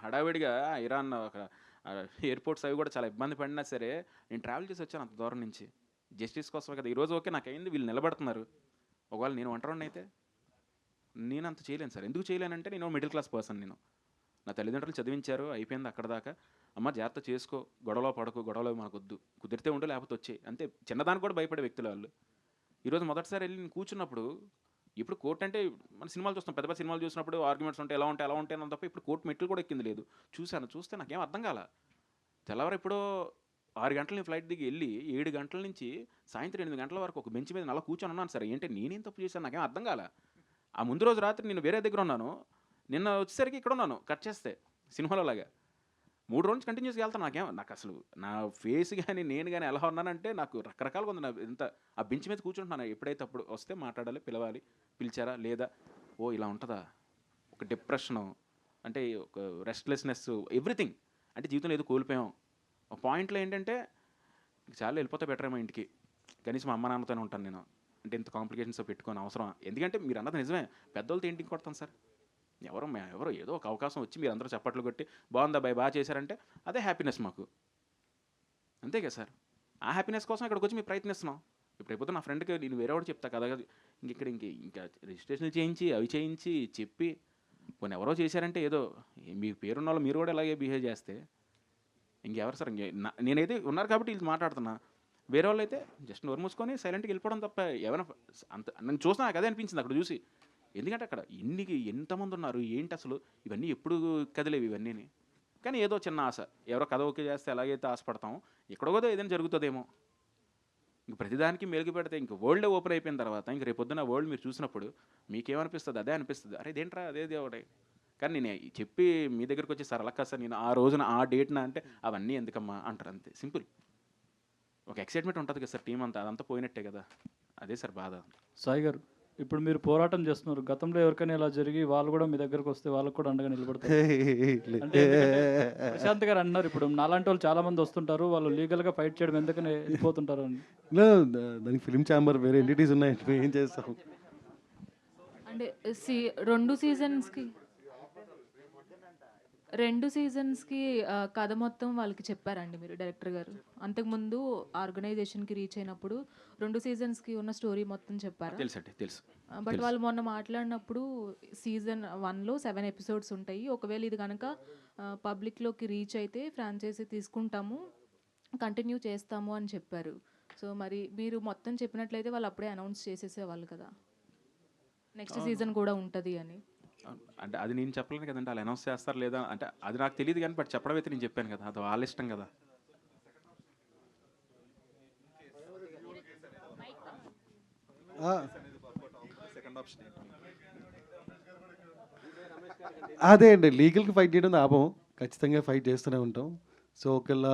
హడావిడిగా ఇరాన్ ఒక ఎయిర్పోర్ట్స్ అవి కూడా చాలా ఇబ్బంది పడినా సరే నేను ట్రావెల్ చేసి వచ్చాను అంత దూరం నుంచి జస్టిస్ కోసమే కదా. ఈరోజు ఓకే నాకు అయింది, వీళ్ళు నిలబడుతున్నారు. ఒకవేళ నేను ఒంటరిని అయితే నేను అంత చేయలేను సార్. ఎందుకు చేయలేనంటే నేను మిడిల్ క్లాస్ పర్సన్, నేను నా తల్లిదండ్రులు చదివించారు, అయిపోయింది అక్కడ దాకా. అమ్మ జాగ్రత్త చేసుకో, గొడవలో పడకు, గొడవలో మనకొద్దు, కుదిరితే ఉండు లేకపోతే వచ్చాయి అంతే. చిన్నదానికి కూడా భయపడే వ్యక్తులు వాళ్ళు. ఈరోజు మొదటిసారి వెళ్ళి నేను కూర్చున్నప్పుడు, ఇప్పుడు కోర్టు అంటే మన సినిమాలు చూస్తాం, పెద్ద పెద్ద సినిమాలు చూసినప్పుడు ఆర్గ్యుమెంట్స్ ఉంటాయి, ఎలా ఉంటాయి అని తప్ప ఇప్పుడు కోర్టు మెట్లు కూడా ఎక్కింది లేదు. చూస్తే నాకేం అర్థం కాల. తెల్లవారు ఎప్పుడో 6 గంటల ఫ్లైట్ దిగి వెళ్ళి 7 గంటల నుంచి సాయంత్రం 8 గంటల వరకు ఒక బెంచ్ మీద అలా కూర్చొని ఉన్నాను సార్. ఏంటి నేనేం తప్పు చేశాను నాకేం అర్థం కాల. ఆ ముందు రోజు రాత్రి నేను వేరే దగ్గర ఉన్నాను, నిన్న వచ్చేసరికి ఇక్కడ ఉన్నాను కట్ చేస్తే సినిమాలో లాగా 3 రోజులు కంటిన్యూస్గా వెళ్తాను. నాకు అసలు నా ఫేస్ కానీ నేను కానీ ఎలా ఉన్నానంటే నాకు రకరకాలుగా ఉంది. నా ఇంత ఆ బెంచ్ మీద కూర్చుంటున్నాను, ఎప్పుడైతే అప్పుడు వస్తే మాట్లాడాలి, పిలవాలి, పిలిచారా లేదా, ఓ ఇలా ఉంటుందా, ఒక డిప్రెషను అంటే ఒక రెస్ట్లెస్నెస్, ఎవ్రీథింగ్ అంటే జీవితంలో ఏదో కోల్పోయాం. ఒక పాయింట్లో ఏంటంటే చాలా వెళ్ళిపోతే బెటర్ ఏమో ఇంటికి, కనీసం అమ్మ నాన్నతోనే ఉంటాను నేను, అంటే ఇంత కాంప్లికేషన్స్ పెట్టుకొని అవసరం. ఎందుకంటే మీరు అన్నది నిజమే, పెద్దోళ్ళతో ఏంటికి కొడతాం సార్. ఎవరో ఏదో ఒక అవకాశం వచ్చి మీరు అందరూ చప్పట్లు కొట్టి బాగుందా బాయ్ బాగా చేశారంటే అదే హ్యాపీనెస్ మాకు, అంతే కదా సార్. ఆ హ్యాపీనెస్ కోసం ఇక్కడికి వచ్చి మేము ప్రయత్నిస్తున్నాం. ఇప్పుడు అయిపోతే నా ఫ్రెండ్కి నేను వేరే వాడు చెప్తా కదా, ఇంకా రిజిస్ట్రేషన్లు చేయించి అవి చేయించి చెప్పి కొన్ని ఎవరో చేశారంటే ఏదో మీ పేరున్న వాళ్ళు మీరు కూడా ఇలాగే బిహేవ్ చేస్తే ఇంకెవరు సార్. నేనైతే ఉన్నారు కాబట్టి వీళ్ళు మాట్లాడుతున్నా, వేరే వాళ్ళు అయితే జస్ట్ నోరు మూసుకొని సైలెంట్గా వెళ్ళిపోవడం తప్ప ఏమైనా అంత నేను చూసినా నాకు అదే అనిపించింది అక్కడ చూసి. ఎందుకంటే అక్కడ ఎంతమంది ఉన్నారు ఏంటి అసలు, ఇవన్నీ ఎప్పుడు కదిలేవి ఇవన్నీ. కానీ ఏదో చిన్న ఆశ, ఎవరో కథ ఓకే చేస్తే ఎలాగైతే ఆశపడతామో ఇక్కడ కూడా ఏదైనా జరుగుతుందేమో. ఇంక ప్రతిదానికి మెలుగు పెడితే ఇంక వరల్డ్ ఓపెన్ అయిపోయిన తర్వాత ఇంక రేపొద్దున వరల్డ్ మీరు చూసినప్పుడు మీకేమనిపిస్తుంది, అదే అనిపిస్తుంది, అరే ఇదేంట్రా అదేది ఒకటి. కానీ నేను చెప్పి మీ దగ్గరికి వచ్చి సార్ అలా కాదు సార్, నేను ఆ రోజున ఆ డేట్న అంటే అవన్నీ ఎందుకమ్మా అంటారు, అంతే సింపుల్. ఒక ఎక్సైట్మెంట్ ఉంటుంది కదా సార్, టీం అంతా అదంతా పోయినట్టే కదా, అదే సార్ బాధ. సాయి గారు, ఇప్పుడు మీరు పోరాటం చేస్తున్నారు, గతంలో ఎవరికైనా ఇలా జరిగి వాళ్ళు కూడా మీ దగ్గరకు వస్తే వాళ్ళకు కూడా అండగా నిలబడతారు అంటే ప్రశాంత్ గారు అన్నారు, ఇప్పుడు నాలాంటి వాళ్ళు చాలా మంది వస్తుంటారు, వాళ్ళు లీగల్గా ఫైట్ చేయడం ఎందుకని వెళ్ళిపోతుంటారు అని. దానికి ఫిలిం ఛాంబర్ వేరే ఎంటిటీస్ ఉన్నాయి, ఏం చేస్తాం అంటే రెండు సీజన్స్కి కథ మొత్తం వాళ్ళకి చెప్పారండి మీరు డైరెక్టర్ గారు? అంతకుముందు ఆర్గనైజేషన్కి రీచ్ అయినప్పుడు 2 సీజన్స్కి ఉన్న స్టోరీ మొత్తం చెప్పారా? తెలుసు. బట్ వాళ్ళు మొన్న మాట్లాడినప్పుడు సీజన్ 1లో 7 ఎపిసోడ్స్ ఉంటాయి, ఒకవేళ ఇది కనుక పబ్లిక్లోకి రీచ్ అయితే ఫ్రాంచైజీ తీసుకుంటాము, కంటిన్యూ చేస్తాము అని చెప్పారు. సో మరి మీరు మొత్తం చెప్పినట్లయితే వాళ్ళు అప్పుడే అనౌన్స్ చేసేసేవాళ్ళు కదా నెక్స్ట్ సీజన్ కూడా ఉంటుంది అని. అంటే అది నేను చెప్పలేను కదండి, వాళ్ళు అనౌన్స్ చేస్తారు లేదా అంటే అది నాకు తెలియదు కానీ బట్ చెప్పడం అయితే నేను చెప్పాను కదా, అది వాళ్ళ ఇష్టం కదా. అదే అండి, లీగల్కి ఫైట్ చేయడం ఆపం, ఖచ్చితంగా ఫైట్ చేస్తూనే ఉంటాం. సో ఒకవేళ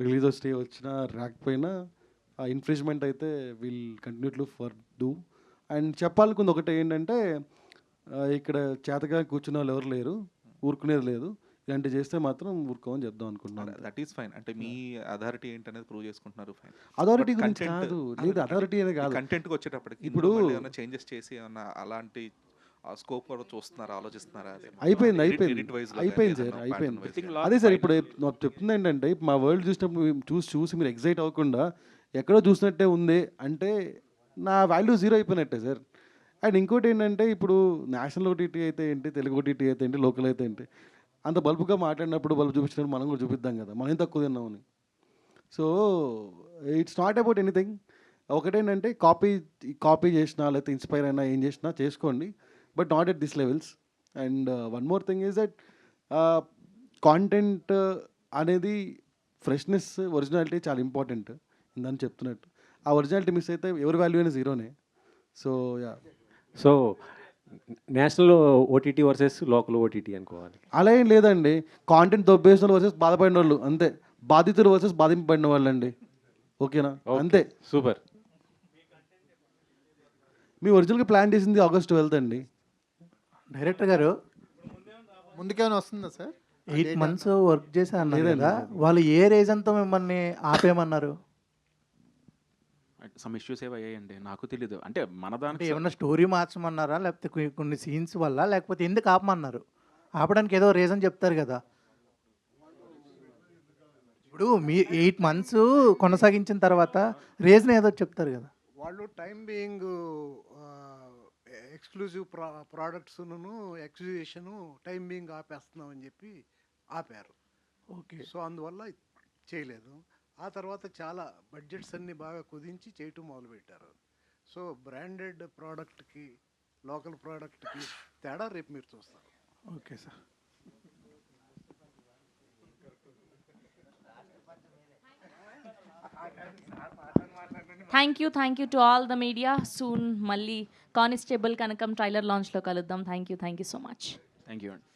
రిలీజ్ స్టే వచ్చినా రాకపోయినా ఆ ఇన్ఫ్రిజ్మెంట్ అయితే will continue to for do. And చెప్పాలనుకుంది ఒకటే ఏంటంటే, ఇక్కడ చేతగా కూర్చున్న వాళ్ళు ఎవరు లేరు, ఊరుకునేది లేదు, ఇలాంటివి చేస్తే మాత్రం ఊరుకోమని చెప్దాం అనుకుంటున్నాను. That is fine. అంటే మీ అథారిటీ ఏంటనేది ప్రూవ్ చేసుకుంటున్నారు, ఫైన్. అథారిటీ గురించి కాదు, లేదు అథారిటీ అనేది కాదు, కంటెంట్కి వచ్చేటప్పటికి ఇప్పుడు ఏమైనా చేంజెస్ చేసి ఏమన్నా అలాంటి స్కోప్ కూడా చూస్తున్నారా, ఆలోచిస్తున్నారా? అయిపోయింది సార్, అయిపోయింది. అదే సార్ ఇప్పుడు నాకు చెప్తుంది ఏంటంటే, మా వరల్డ్ చూసినప్పుడు చూసి మీరు ఎగ్జైట్ అవ్వకుండా ఎక్కడో చూసినట్టే ఉంది అంటే నా వాల్యూ 0 అయిపోయినట్టే సార్. అండ్ ఇంకోటి ఏంటంటే, ఇప్పుడు నేషనల్ ఓటీటీ అయితే ఏంటి, తెలుగు ఓటీటీ అయితే ఏంటి, లోకల్ అయితే ఏంటి, అంత బల్బుగా మాట్లాడినప్పుడు బల్బు చూపించినప్పుడు మనం కూడా చూపిద్దాం కదా మనం తక్కువ తిన్నామని. So it's not about anything. ఒకటేంటంటే కాపీ చేసినా లేకపోతే ఇన్స్పైర్ అయినా ఏం చేసినా చేసుకోండి, but not at this levels. And one more thing is that content అనేది ఫ్రెష్నెస్, ఒరిజినాలిటీ చాలా ఇంపార్టెంట్. ఇందని చెప్తున్నట్టు ఆ ఒరిజినాలిటీ మిస్ అయితే ఎవరి వాల్యూ అయినా 0నే. So yeah. So national OTT versus local OTT అనుకోవాలి. అలా ఏం లేదండి. కాంటెంట్ దొబ్బేసిన వాళ్ళు వర్సెస్ బాధపడిన వాళ్ళు అంతే. బాధితులు వర్సెస్ బాధింపబడిన వాళ్ళు అండి. ఓకేనా? అంతే. సూపర్. మీ ఒరిజినల్గా ప్లాన్ చేసింది August 12th అండి. డైరెక్టర్ గారు ముందుకేమైనా వస్తుందా సార్? 8 months వర్క్ చేసి అన్నారు కదా, వాళ్ళు ఏ రీజన్తో మిమ్మల్ని ఆపేయమన్నారు? సమ్ ఇష్యూస్ ఏవి అయ్యాయండి, నాకు తెలీదు. అంటే మన అంటే దానికి ఏమన్నా స్టోరీ మార్చమన్నారా, లేకపోతే కొన్ని సీన్స్ వల్ల, లేకపోతే ఎందుకు ఆపమన్నారు? ఆపడానికి ఏదో రీజన్ చెప్తారు కదా. ఇప్పుడు మీ 8 months కొనసాగించిన తర్వాత రీజన్ ఏదో చెప్తారు కదా. వాళ్ళు టైం బీయింగ్ ఎక్స్క్లూజివ్ ప్రోడక్ట్స్ను ఎగ్జిబిషను టైం బీయింగ్ ఆపేస్తున్నాం అని చెప్పి ఆపారు. ఓకే. సో అందువల్ల చేయలేదు. ఆ తర్వాత చాలా బడ్జెట్స్ అన్నీ బాగా కుదించి చేయటం మొదలుపెట్టారు. సో బ్రాండెడ్ ప్రోడక్ట్కి లోకల్ ప్రోడక్ట్కి తేడా రేపు మీరు చూస్తారు. Okay sir. Thank you to all the media. Soon మళ్ళీ కానిస్టేబుల్ కనకం ట్రైలర్ లాంచ్లో కలుద్దాం. Thank you so much. Thank you అండి.